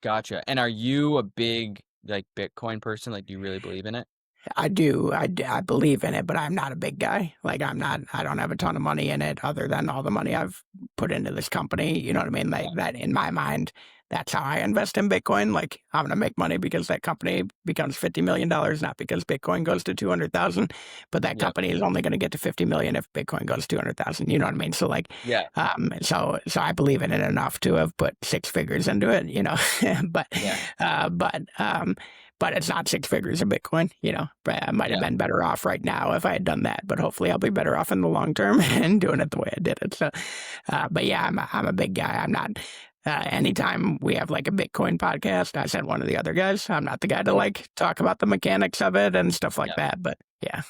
Gotcha. And are you a big like Bitcoin person? Like, do you really believe in it? I do. I believe in it, but I'm not a big guy. Like I don't have a ton of money in it other than all the money I've put into this company. You know what I mean? Like Yeah. that in my mind, that's how I invest in Bitcoin. Like I'm going to make money because that company becomes $50 million, not because Bitcoin goes to 200,000, but that Yep. company is only going to get to 50 million if Bitcoin goes 200,000. You know what I mean? So like, Yeah. so I believe in it enough to have put six figures into it, you know, but, Yeah. uh, but, um, but it's not six figures of Bitcoin, you know. But I might have Yeah. been better off right now if I had done that. But hopefully, I'll be better off in the long term and doing it the way I did it. So, but yeah, I'm a big guy. I'm not. Anytime we have like a Bitcoin podcast, I send one of the other guys. I'm not the guy to like talk about the mechanics of it and stuff like Yeah. that. But yeah,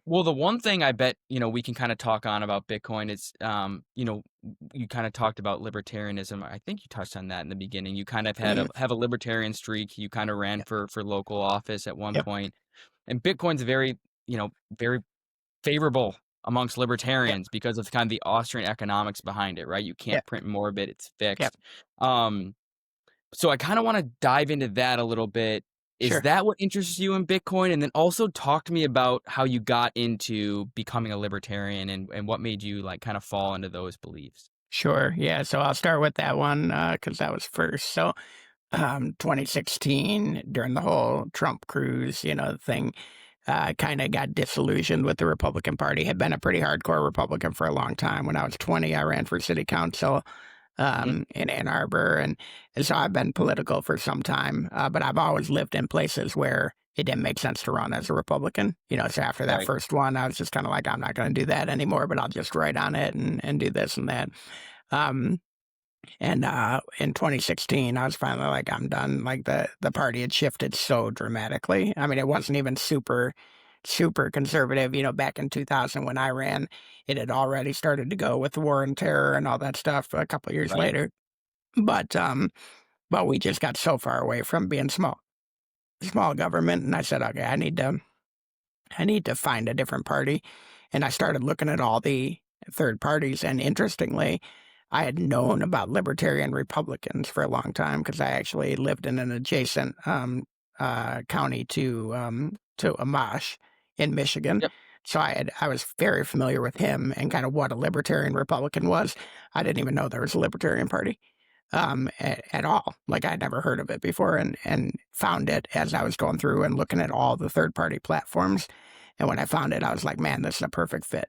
Well, the one thing I bet, we can kind of talk on about Bitcoin is, you kind of talked about libertarianism. I think you touched on that in the beginning. You kind of mm, have a libertarian streak. You kind of ran yep, for local office at one yep, point. And Bitcoin's very favorable amongst yep, libertarians because of kind of the Austrian economics behind it, right? You can't yep, print more of it, it's yep. fixed. Um, so I kind of want to dive into that a little bit. Is Sure. that what interests you in Bitcoin? And then also talk to me about how you got into becoming a libertarian and what made you like kind of fall into those beliefs. Sure. Yeah. So I'll start with that one because that was first. So 2016, during the whole Trump cruise, you know, thing, kind of got disillusioned with the Republican Party. Had been a pretty hardcore Republican for a long time. When I was 20, I ran for city council Hmm. in Ann Arbor, and so I've been political for some time. But I've always lived in places where it didn't make sense to run as a Republican. You know, so after that Right. first one, I was just kind of like, I'm not going to do that anymore. But I'll just write on it and do this and that. Um, and in 2016, I was finally like, I'm done. Like the party had shifted so dramatically. I mean, it wasn't even super conservative. You know, back in 2000 when I ran, it had already started to go with the war and terror and all that stuff a couple of years Right. later. But but we just got so far away from being small government, and I said, okay, I need to find a different party. And I started looking at all the third parties. And interestingly, I had known about libertarian Republicans for a long time because I actually lived in an adjacent county to Amash in Michigan. Yep. So I was very familiar with him and kind of what a libertarian Republican was. I didn't even know there was a libertarian party at all. Like I'd never heard of it before, and found it as I was going through and looking at all the third party platforms. And when I found it, I was like, man, this is a perfect fit.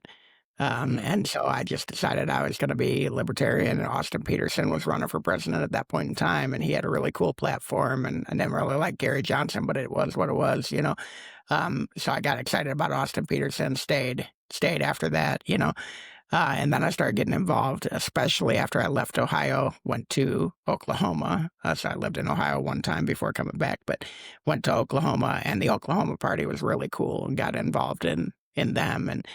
Hmm. And so I just decided I was going to be libertarian. And Austin Peterson was running for president at that point in time, and he had a really cool platform. And I never really liked Gary Johnson, but it was what it was, you know. So I got excited about Austin Peterson. Stayed after that, you know. And then I started getting involved, especially after I left Ohio, went to Oklahoma. So I lived in Ohio one time before coming back, but went to Oklahoma, and the Oklahoma party was really cool, and got involved in them, and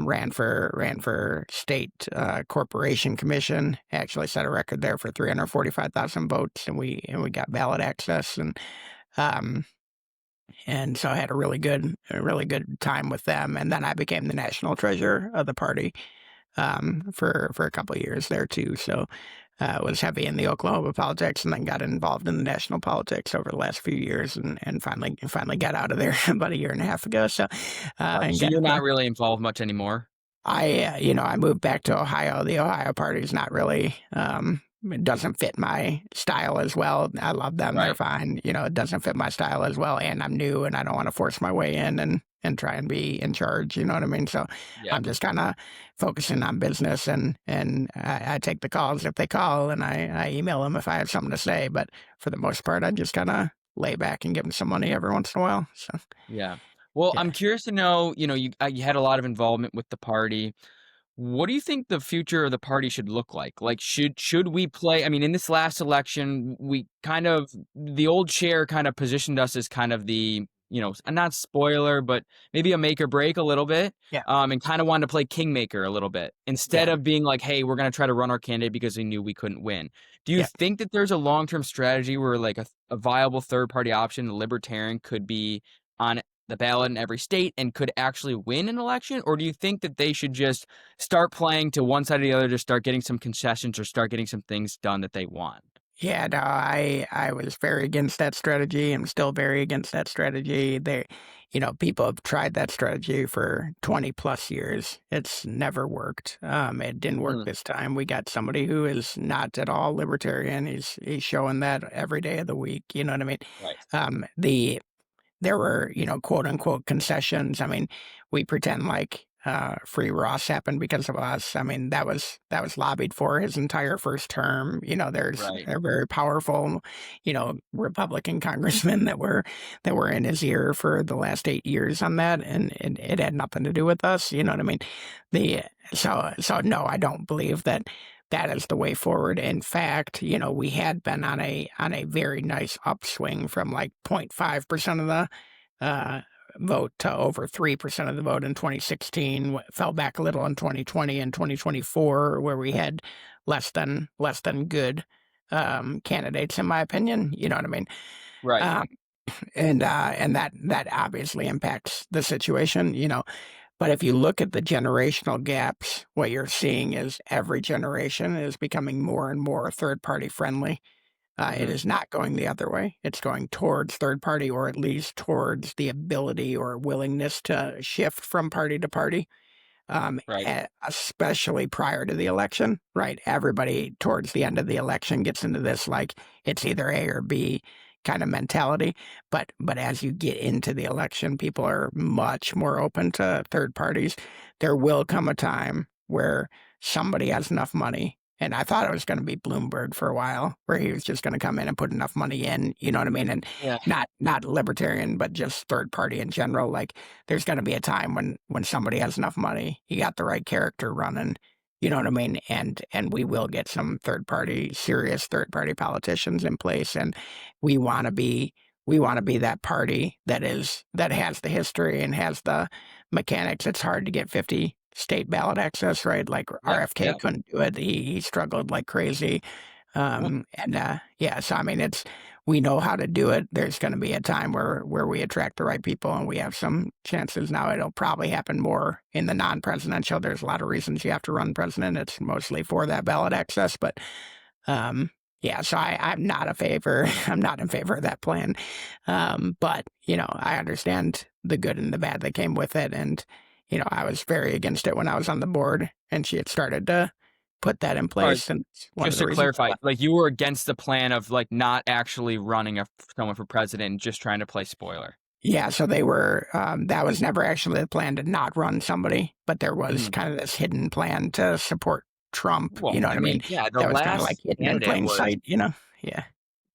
ran for state corporation commission. Actually set a record there for 345,000 votes, and we got ballot access, um, and so I had a really good time with them. And then I became the national treasurer of the party for a couple of years there too. So was heavy in the Oklahoma politics, and then got involved in the national politics over the last few years, and finally got out of there about a year and a half ago. So Gotcha. and So got you're not really involved much anymore. I moved back to Ohio. The Ohio party is not really, it doesn't fit my style as well. I love them. They're Right. fine. You know, it doesn't fit my style as well. And I'm new, and I don't want to force my way in and try and be in charge. You know what I mean? So Yeah. I'm just kind of focusing on business, and I take the calls if they call, and I email them if I have something to say. But for the most part, I just kind of lay back and give them some money every once in a while. So Yeah. Well, yeah. I'm curious to know, you had a lot of involvement with the party. What do you think the future of the party should look like? Like, should we play? I mean, in this last election, we kind of the old chair kind of positioned us as kind of the not spoiler, but maybe a make or break a little bit, Yeah. and kind of wanted to play kingmaker a little bit instead Yeah. of being like, hey, we're going to try to run our candidate because we knew we couldn't win. Do you Yeah. think that there's a long-term strategy where like a viable third-party option, the libertarian, could be on the ballot in every state and could actually win an election? Or do you think that they should just start playing to one side or the other, just start getting some concessions or start getting some things done that they want? Yeah, no, I was very against that strategy. I'm still very against that strategy. People have tried that strategy for 20 plus years. It's never worked. It didn't work Mm, this time. We got somebody who is not at all libertarian. He's showing that every day of the week. You know what I mean? right. There were, quote unquote concessions. I mean, we pretend like free Ross happened because of us. I mean, that was lobbied for his entire first term. There's Right. a very powerful, Republican congressmen that were in his ear for the last 8 years on that, and it had nothing to do with us. You know what I mean? The so no, I don't believe that is the way forward. In fact, we had been on a very nice upswing from like 0.5% of the uh, vote to over 3% of the vote in 2016. Fell back a little in 2020 and 2024, where we had less than good candidates, in my opinion. You know what I mean? Right. Um, and that obviously impacts the situation. But if you look at the generational gaps, what you're seeing is every generation is becoming more and more third-party friendly. It Hmm. is not going the other way. It's going towards third party, or at least towards the ability or willingness to shift from party to party, Right. especially prior to the election, right? Everybody towards the end of the election gets into this like it's either A or B kind of mentality. But as you get into the election, people are much more open to third parties. There will come a time where somebody has enough money. And I thought it was going to be Bloomberg for a while, where he was just going to come in and put enough money in, you know what I mean? And Yeah. not libertarian, but just third party in general. Like there's going to be a time when somebody has enough money, you got the right character running, you know what I mean? And we will get some serious third party politicians in place, and we want to be that party that has the history and has the mechanics. It's hard to get 50 state ballot access, right? Like Yeah. RFK Yeah. couldn't do it. He struggled like crazy. Yeah. So I mean, we know how to do it. There's going to be a time where we attract the right people, and we have some chances. Now it'll probably happen more in the non-presidential. There's a lot of reasons you have to run president. It's mostly for that ballot access, but so I'm not I'm not in favor of that plan. But I understand the good and the bad that came with it, and I was very against it when I was on the board, and she had started to put that in All right. place, and it's one of Just the to reasons I clarify, left. like you were against the plan of like not actually running someone for president and just trying to play spoiler. Yeah, so they were. That was never actually the plan to not run somebody, but there was Hmm. kind of this hidden plan to support Trump. Well, You know what I I mean? mean, yeah, the That was kind of like last hidden in candidate plain was. sight. Yeah,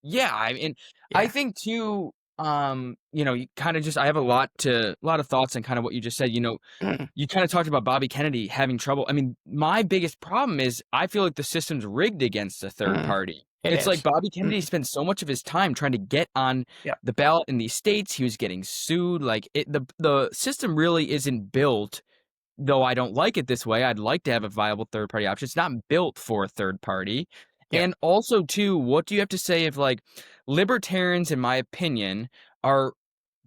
Yeah, I mean, I yeah, think too, you kind of just I have a lot of thoughts on kind of what you just said. You kind of talked about Bobby Kennedy having trouble. I mean, my biggest problem is I feel like the system's rigged against a third Mm, party. it It's like is. Bobby Mm, Kennedy spent so much of his time trying to get on yeah, the ballot in these states. He was getting sued. Like the system really isn't built, though I don't like it this way. I'd like to have a viable third party option. It's not built for a third party. yeah, And also, too, what do you have to say if like libertarians, in my opinion, are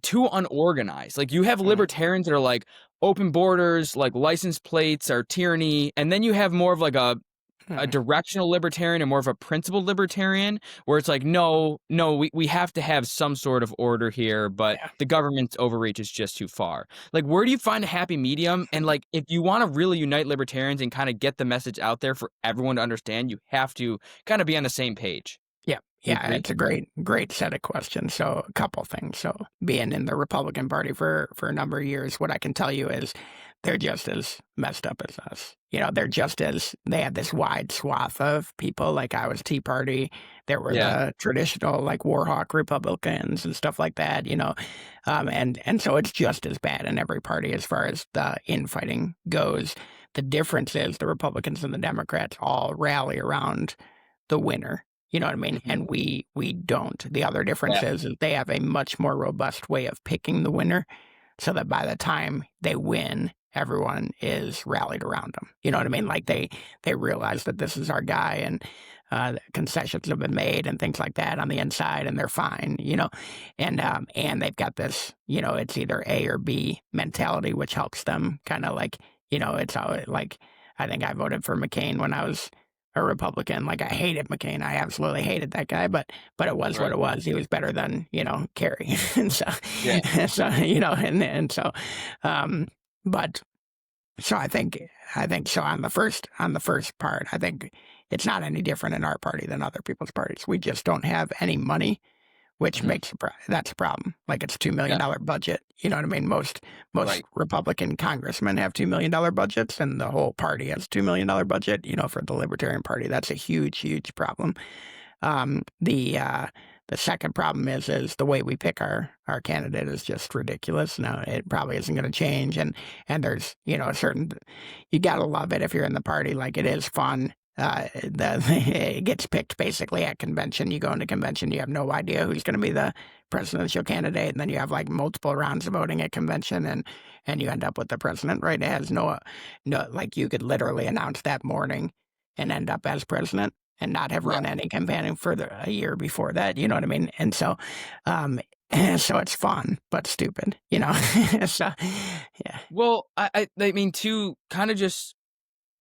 too unorganized? Like you have mm, libertarians that are like open borders, like license plates are tyranny, and then you have more of like a mm, directional libertarian and more of a principled libertarian where it's like no, we have to have some sort of order here, but yeah. the government's overreach is just too far. Like where do you find a happy medium? And like if you want to really unite libertarians and kind of get the message out there for everyone to understand, you have to kind of be on the same page. Yeah, Do you yeah, agree? it's a great set of questions. So a couple things. So being in the Republican Party for a number of years, what I can tell you is they're just as messed up as us. They had this wide swath of people. Like I was Tea Party. There were Yeah. the traditional like Warhawk Republicans and stuff like that. And so it's just as bad in every party as far as the infighting goes. The difference is the Republicans and the Democrats all rally around the winner. You know what I mean? Mhm. And we don't. The other difference Yeah. is they have a much more robust way of picking the winner, so that by the time they win, everyone is rallied around them. You know what I mean? Like they realize that this is our guy, and concessions have been made and things like that on the inside, and they're fine. And they've got this. It's either A or B mentality, which helps them kind of like. It's all like I think I voted for McCain when I was a Republican. Like I hated McCain. I absolutely hated that guy, but it was what Right. it was. He was better than, Kerry. And so, Yeah. and so, um, but so I think so on the first part, I think it's not any different in our party than other people's parties. We just don't have any money, which Mhm. that's a problem. Like it's a $2 million Yeah. budget. You know what I mean? Most Right. Republican congressmen have $2 million budgets, and the whole party has $2 million budget. For the Libertarian Party, that's a huge, huge problem. The second problem is the way we pick our candidate is just ridiculous. Now it probably isn't going to change, and there's a certain you gotta love it if you're in the party. Like it is fun. It gets picked basically at convention. You go into convention, you have no idea who's going to be the presidential candidate, and then you have like multiple rounds of voting at convention, and you end up with the president. Right? It has no like you could literally announce that morning and end up as president and not have Yeah. run any campaigning for a year before that. You know what I mean? And so, so it's fun but stupid. So yeah, Well, I mean, too, kind of just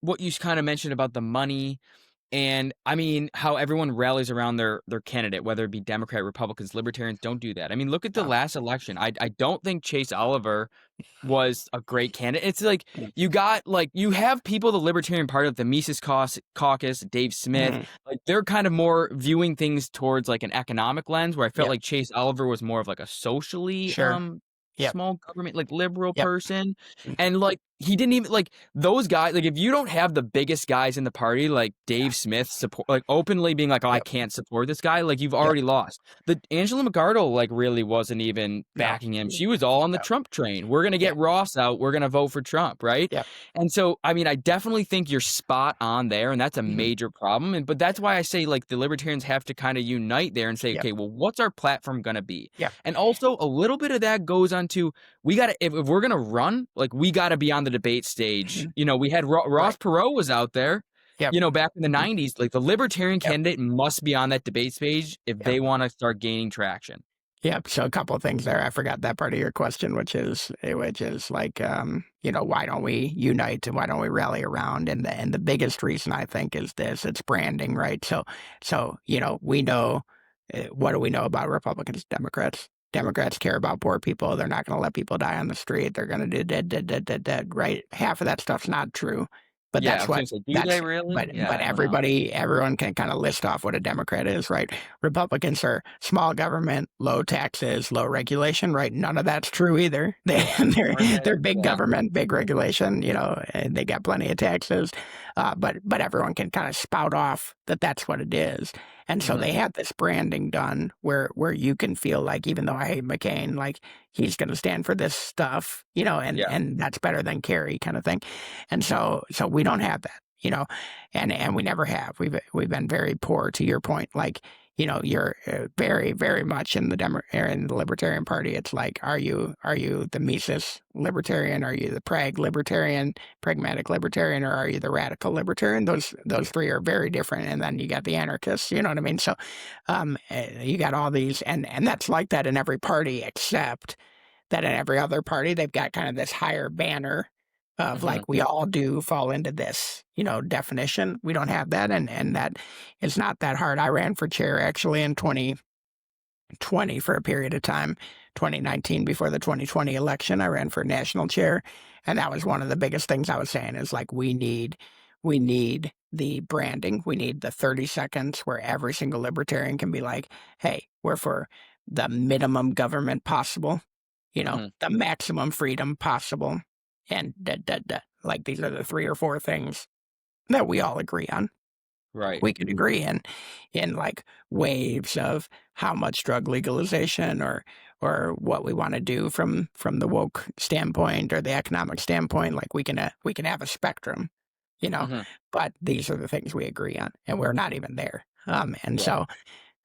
what you kind of mentioned about the money, and I mean how everyone rallies around their candidate, whether it be Democrat, Republicans, Libertarians. Don't do that. I mean, look at the no, last election. I don't think Chase Oliver was a great candidate. It's like you have people, the Libertarian Party, like the Mises Caucus, Dave Smith, mhm, like they're kind of more viewing things towards like an economic lens, where I felt yep, like Chase Oliver was more of like a socially sure, yep, small government, like liberal yep, person. mm, And like he didn't even like those guys, like if you don't have the biggest guys in the party, like yeah, Dave Smith support, like openly being like, oh, I yep, can't support this guy, like you've yep, already lost. The Angela McArdle like really wasn't even no, backing him. She was all on the yep, Trump train. We're gonna yep, get Ross out. We're gonna vote for Trump, right? yep, And so, I mean, I definitely think you're spot on there, and that's a mhm, major problem. But that's why I say like the libertarians have to kind of unite there and say, yep, okay, well, what's our platform gonna be? yep, And also, a little bit of that goes on to we gotta if we're gonna run, like we gotta be on the debate stage. mhm, We had Ross right, Perot was out there. yep, Back in the mhm, 90s, like the libertarian yep, candidate must be on that debate stage if yep. they want to start gaining traction. Yep. So a couple of things there. I forgot that part of your question, which is like, why don't we unite and why don't we rally around? And the biggest reason I think is this: it's branding, right? So we know what do we know about Republicans, Democrats? Democrats care about poor people. They're not going to let people die on the street. They're going to do dead, right? Half of that stuff's not true, but Yeah, I that's was what gonna say, do they that's. really? But Yeah, I don't know. everyone can kind of list off what a Democrat is, right? Republicans are small government, low taxes, low regulation, right? None of that's true either. Are They're they? big Yeah. government, big regulation, and they got plenty of taxes. But everyone can kind of spout off that that's what it is. And so Mhm. they have this branding done where you can feel like, even though I hate McCain, like he's going to stand for this stuff, Yeah. and that's better than Kerry kind of thing. And so we don't have that, and we never have. We've been very poor, to your point. Like, you're very, very much in the Libertarian Party. It's like, are you the Mises Libertarian? Are you the pragmatic Libertarian, or are you the radical Libertarian? Those three are very different. And then you got the anarchists. You know what I mean? So, you got all these, and that's like that in every party, except that in every other party they've got kind of this higher banner of Mhm. like, we all do fall into this, definition. We don't have that, and that is not that hard. I ran for chair actually in 2020 for a period of time. 2019, before the 2020 election, I ran for national chair, and that was one of the biggest things I was saying is like, we need the branding. We need the 30 seconds where every single libertarian can be like, hey, we're for the minimum government possible, Mhm. the maximum freedom possible. And like, these are the 3 or 4 things that we all agree on. Right. We can agree in like waves of how much drug legalization, or what we want to do from the woke standpoint or the economic standpoint. Like, we can have a spectrum, you know, Mhm. but these are the things we agree on, and we're not even there. And Yeah. so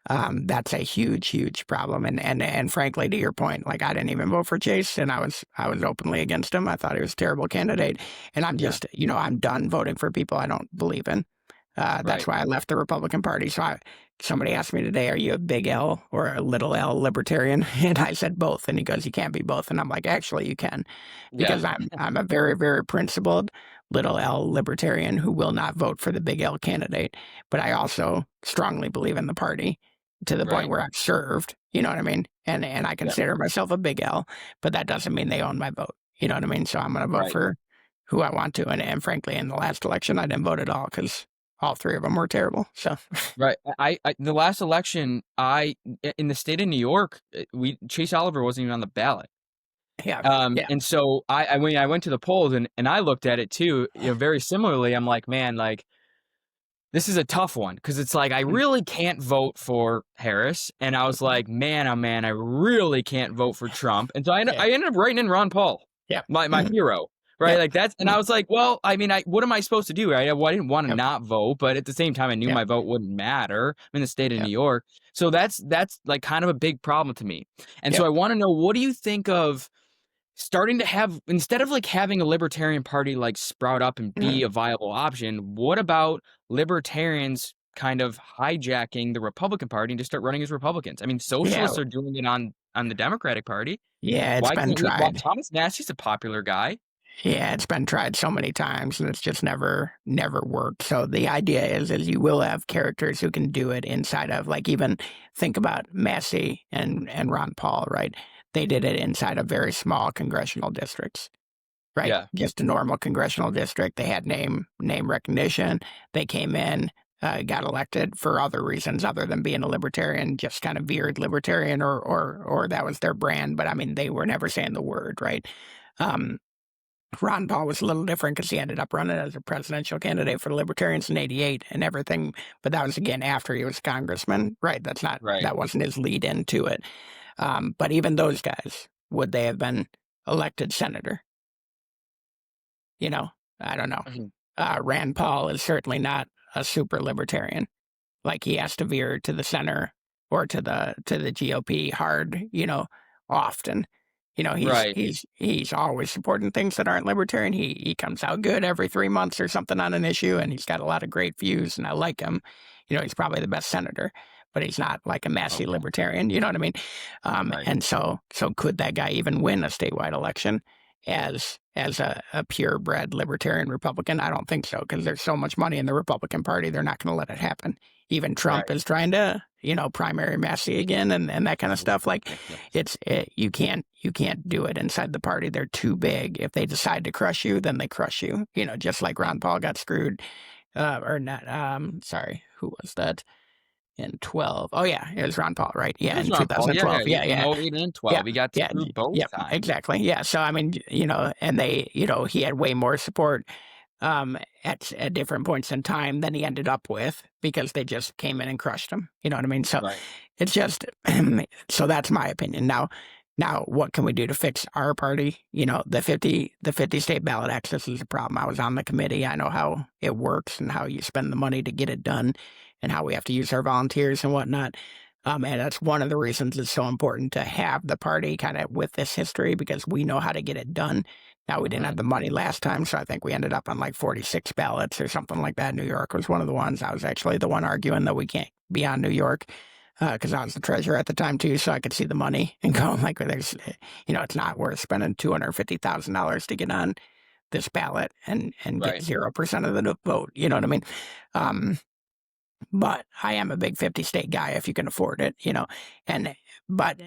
that's a huge, huge problem. And frankly, to your point, like I didn't even vote for Chase, and I was openly against him. I thought he was a terrible candidate, and I'm Yeah. just, I'm done voting for people I don't believe in. That's Right. why I left the Republican Party. So somebody asked me today, "Are you a big L or a little L libertarian?" And I said both, and he goes, "You can't be both." And I'm like, "Actually, you can, Yeah. because I'm a very, very principled little L libertarian who will not vote for the big L candidate, but I also strongly believe in the party." To the point Right. where I've served, you know what I mean? And I Yeah. consider myself a big L, but that doesn't mean they own my vote. You know what I mean? So I'm going to vote Right. for who I want to. And frankly, in the last election, I didn't vote at all because all three of them were terrible. So, Right. I the last election, in the state of New York, we Chase Oliver wasn't even on the ballot. yeah, yeah, And so I went to the polls and I looked at it too, very similarly. I'm like, man, like this is a tough one because it's like I mm, really can't vote for Harris, and I was like, man, oh man, I really can't vote for Trump, and so yeah, I ended up writing in Ron Paul, yeah, my mhm, hero, right? yep, Like that's, and I mm, was like, well, I mean, what am I supposed to do? Right? Well, I didn't want to yep, not vote, but at the same time, I knew yep, my vote wouldn't matter. I'm in the state of New yep, York, so that's like kind of a big problem to me, and so yep, I want to know, what do you think of starting to have, instead of like having a libertarian party like sprout up and be mhm, a viable option, what about libertarians kind of hijacking the Republican Party and just start running as Republicans? I mean, yeah, socialists are doing it on the Democratic Party. yeah. It's Why been can't we? Well, tried. Thomas Massey's a popular guy. Yeah, it's been tried so many times and it's just never worked. So the idea is you will have characters who can do it inside of, like, even think about Massey and Ron Paul, right? They did it inside of very small congressional districts, right? Yeah, Just a normal congressional district. They had name recognition. They came in, got elected for other reasons other than being a libertarian, just kind of veered libertarian, or that was their brand. But I mean, they were never saying the word, right? Um, Ron Paul was a little different because he ended up running as a presidential candidate for the Libertarians in '88 and everything. But that was again after he was a congressman, right? right. That wasn't his lead into it. But even those guys, would they have been elected senator? You know, I don't know. Mhm. Rand Paul is certainly not a super libertarian. Like he has to veer to the center or to the GOP hard, often. He's Right, he's he's always supporting things that aren't libertarian. He comes out good every 3 months or something on an issue, and he's got a lot of great views, and I like him. He's probably the best senator, but he's not like a massy okay, libertarian. You know what I mean? right, And so could that guy even win a statewide election as a purebred libertarian Republican? I don't think so, because there's so much money in the Republican Party, they're not going to let it happen. Even Trump right. is trying to, primary Massey again and that kind of stuff. Like you can't do it inside the party. They're too big. If they decide to crush you, then they crush you. Just like Ron Paul got screwed, or not. Sorry, who was that in 12? Oh yeah, it was Ron Paul, right? It Yeah, was in Ron Paul. Yeah, yeah. 2012. Yeah, In yeah, 08 and yeah, 12, he got yeah, screwed both yeah, times. exactly. Yeah. So I mean, and they, he had way more support at different points in time than he ended up with because they just came in and crushed him. You know what I mean? So Right, it's just so that's my opinion. Now what can we do to fix our party? The 50 state ballot access is a problem. I was on the committee. I know how it works and how you spend the money to get it done and how we have to use our volunteers and whatnot. And that's one of the reasons it's so important to have the party kind of with this history, because we know how to get it done. Now, we didn't have right, the money last time, so I think we ended up on like 46 ballots or something like that. New York was one of the ones. I was actually the one arguing that we can't be on New York because I was the treasurer at the time too, so I could see the money and go like, it's not worth spending $250,000 to get on this ballot and get right. 0% of the vote. You know what I mean? Um, but I am a big 50 state guy if you can afford it, and but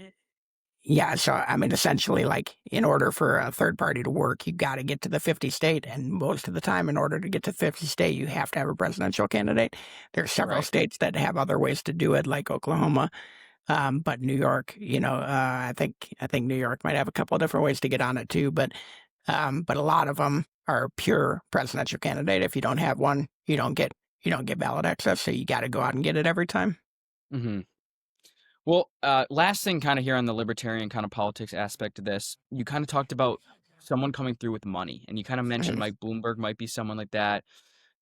yeah, so I mean, essentially, like, in order for a third party to work, you got to get to the 50 state, and most of the time, in order to get to 50 state, you have to have a presidential candidate. There's several Right. states that have other ways to do it, like Oklahoma, but New York, I think New York might have a couple of different ways to get on it too, but a lot of them are pure presidential candidate. If you don't have one, you don't get ballot access, so you got to go out and get it every time. Hmm. Well, last thing kind of here on the libertarian kind of politics aspect of this, you kind of talked about someone coming through with money, and you kind of mentioned Mhm. Mike Bloomberg might be someone like that.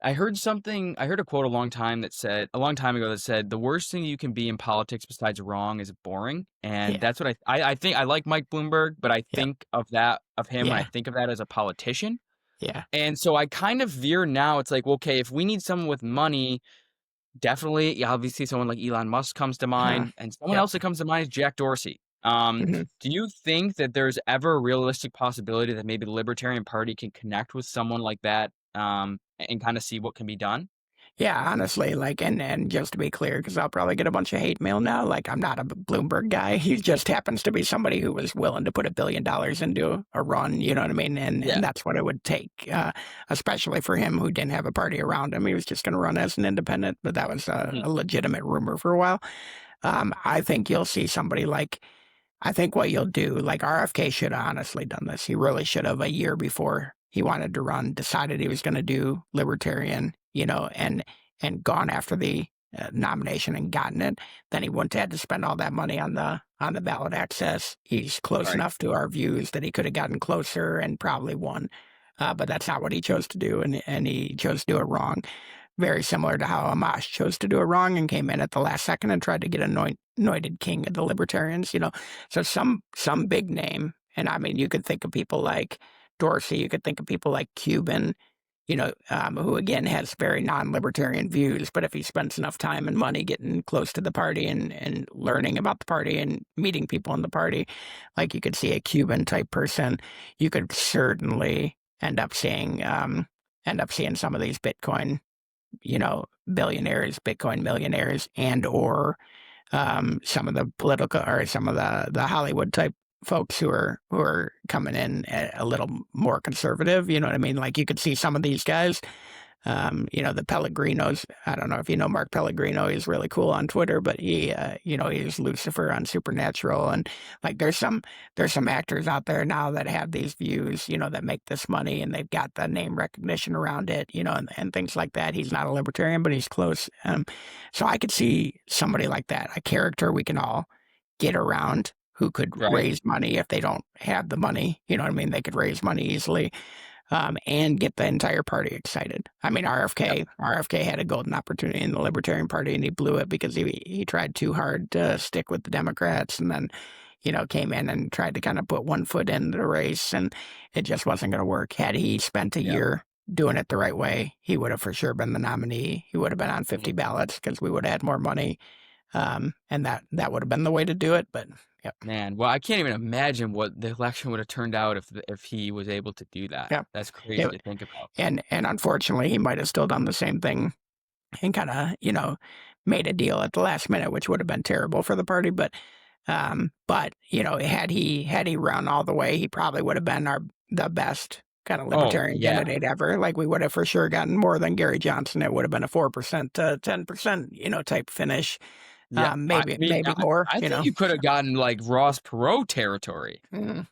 I heard something. I heard a quote a long time ago that said, "The worst thing you can be in politics besides wrong is boring." And Yeah, that's what I think. I like Mike Bloomberg, but I yeah, think of him when I yeah, think of that as a politician. yeah, And so I kind of veer now. It's like, okay, if we need someone with money, definitely, yeah, obviously someone like Elon Musk comes to uh-huh, mind, and someone yep. else that comes to mind is Jack Dorsey. Mhm. Do you think that there's ever a realistic possibility that maybe the Libertarian Party can connect with someone like that, and kind of see what can be done? Yeah, honestly, like, and just to be clear, because I'll probably get a bunch of hate mail now. Like, I'm not a Bloomberg guy. He just happens to be somebody who was willing to put $1 billion into a run. You know what I mean? And Yeah. that's what it would take, especially for him who didn't have a party around him. He was just going to run as an independent, but that was Mhm. a legitimate rumor for a while. I think you'll see somebody like. I think what you'll do, like RFK should have honestly done this. He really should have a year before he wanted to run, decided he was going to do libertarian, and gone after the nomination and gotten it. Then he wouldn't have had to spend all that money on the ballot access. He's close Right. enough to our views that he could have gotten closer and probably won. But that's not what he chose to do, and he chose to do it wrong. Very similar to how Amash chose to do it wrong and came in at the last second and tried to get anointed king of the libertarians. So some big name, and I mean, you could think of people like Dorsey, you could think of people like Cuban, who again has very non-libertarian views, but if he spends enough time and money getting close to the party and learning about the party and meeting people in the party, like you could see a Cuban type person, you could certainly end up seeing some of these billionaires, Bitcoin millionaires, and or some of the political or some of the Hollywood type folks who are coming in a little more conservative. You know what I mean? Like you could see some of these guys. The Pellegrinos. I don't know if you know Mark Pellegrino. He's really cool on Twitter, but he's Lucifer on Supernatural, and like there's some actors out there now that have these views, that make this money, and they've got the name recognition around it, and things like that. He's not a libertarian, but he's close. So I could see somebody like that, a character we can all get around who could Right. raise money if they don't have the money. You know what I mean? They could raise money easily and get the entire party excited. I mean, Yep. RFK had a golden opportunity in the Libertarian Party, and he blew it because he tried too hard to stick with the Democrats, and then came in and tried to kind of put one foot in the race, and it just wasn't going to work. Had he spent a Yep. year doing it the right way, he would have for sure been the nominee. He would have been on 50 Mhm. ballots because we would have had more money, and that would have been the way to do it. But yep, Man, well, I can't even imagine what the election would have turned out if he was able to do that. yeah, That's crazy yeah. to think about. And unfortunately, he might have still done the same thing and kind of made a deal at the last minute, which would have been terrible for the party. But had he run all the way, he probably would have been the best kind of Oh, libertarian yeah. candidate ever. Like we would have for sure gotten more than Gary Johnson. It would have been a 4% to 10% type finish. Yeah. I mean, Maybe I more. I think you could have gotten like Ross Perot territory. Mm,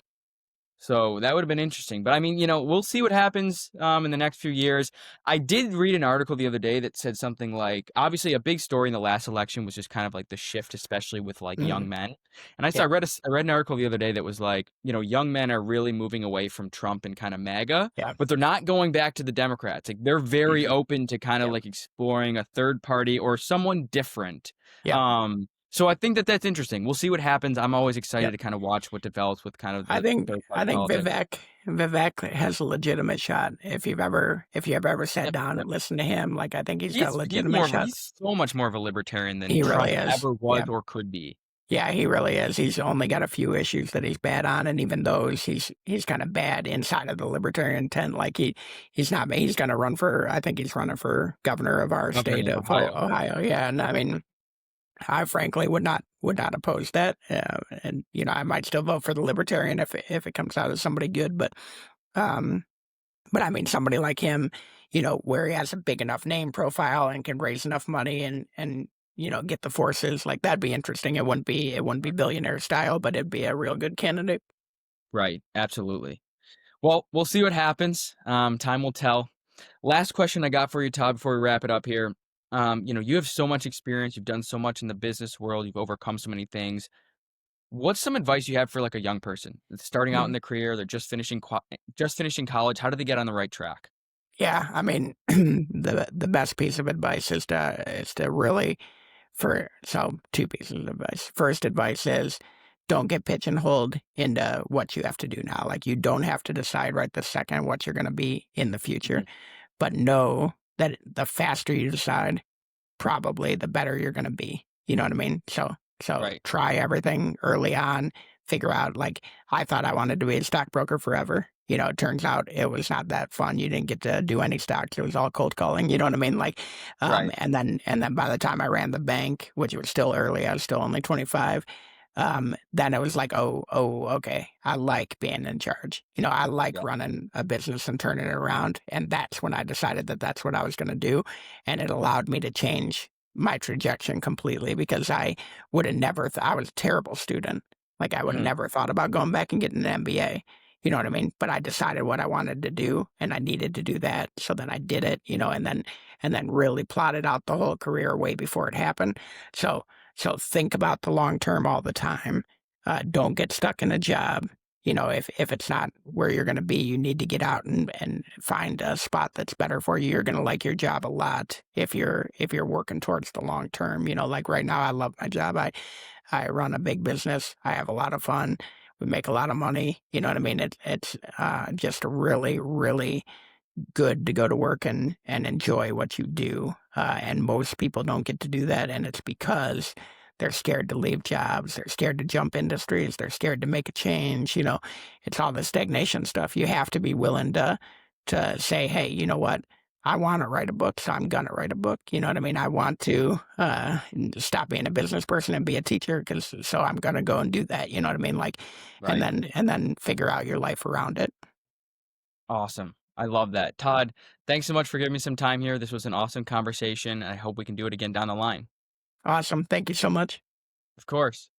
So that would have been interesting. But I mean, we'll see what happens in the next few years. I did read an article the other day that said something like, obviously, a big story in the last election was just kind of like the shift, especially with like mm, young men. And yeah, I read an article the other day that was like, young men are really moving away from Trump and kind of MAGA, yeah, but they're not going back to the Democrats. Like they're very mhm, open to kind of yeah, like exploring a third party or someone different. yeah, So I think that that's interesting. We'll see what happens. I'm always excited yeah. to kind of watch what develops with kind of I the think third I party think politics. Vivek has a legitimate shot. If you've ever sat Yep, down yep. and listened to him, like I think he's got a He's legitimate shot. he's so much more of a libertarian than He really Trump is. ever was Yeah. or could be. Yeah, he really is. He's only got a few issues that he's bad on, and even those he's kind of bad inside of the libertarian tent. Like he's not. He's going to run for. I think he's running for governor of our state Governor of of Ohio. Ohio. Yeah, and I mean, I frankly would not oppose that. And I might still vote for the libertarian if it comes out as somebody good. Um, but I mean, somebody like him, where he has a big enough name profile and can raise enough money and get the forces, like that'd be interesting. It wouldn't be billionaire style, but it'd be a real good candidate. Right, absolutely. Well, we'll see what happens. Time will tell. Last question I got for you, Todd, before we wrap it up here. You have so much experience. You've done so much in the business world. You've overcome so many things. What's some advice you have for like a young person that's starting out in Mm. their career? They're just finishing college. How do they get on the right track? Yeah, I mean, the best piece of advice is to really two pieces of advice. First advice is don't get pigeonholed into what you have to do now. Like you don't have to decide right this second what you're going to be in the future, Mhm. but know that the faster you decide, probably the better you're going to be. You know what I mean? So Right. try everything early on, figure out like I thought I wanted to be a stockbroker forever. It turns out it was not that fun. You didn't get to do any stocks. It was all cold calling. You know what I mean? Like, Right. and then by the time I ran the bank, which was still early, I was still only 25. Then it was like, okay, I like being in charge. I like Yep. running a business and turning it around. And that's when I decided that that's what I was going to do. And it allowed me to change my trajectory completely because I would have never, I was a terrible student. Like I would have Mhm. never thought about going back and getting an MBA. You know what I mean? But I decided what I wanted to do and I needed to do that. So then I did it, and then really plotted out the whole career way before it happened. So think about the long term all the time. Don't get stuck in a job. If it's not where you're going to be, you need to get out and find a spot that's better for you. You're going to like your job a lot if you're working towards the long term. Like right now, I love my job. I run a big business. I have a lot of fun. We make a lot of money. You know what I mean? It's just really, really good to go to work and enjoy what you do. And most people don't get to do that, and it's because they're scared to leave jobs. They're scared to jump industries. They're scared to make a change. It's all the stagnation stuff. You have to be willing to say, hey, you know what? I want to write a book, so I'm gonna write a book. You know what I mean? I want to stop being a business person and be a teacher, so I'm gonna go and do that. You know what I mean? Like, and Right. then figure out your life around it. Awesome. I love that. Todd, thanks so much for giving me some time here. This was an awesome conversation. I hope we can do it again down the line. Awesome. Thank you so much. Of course.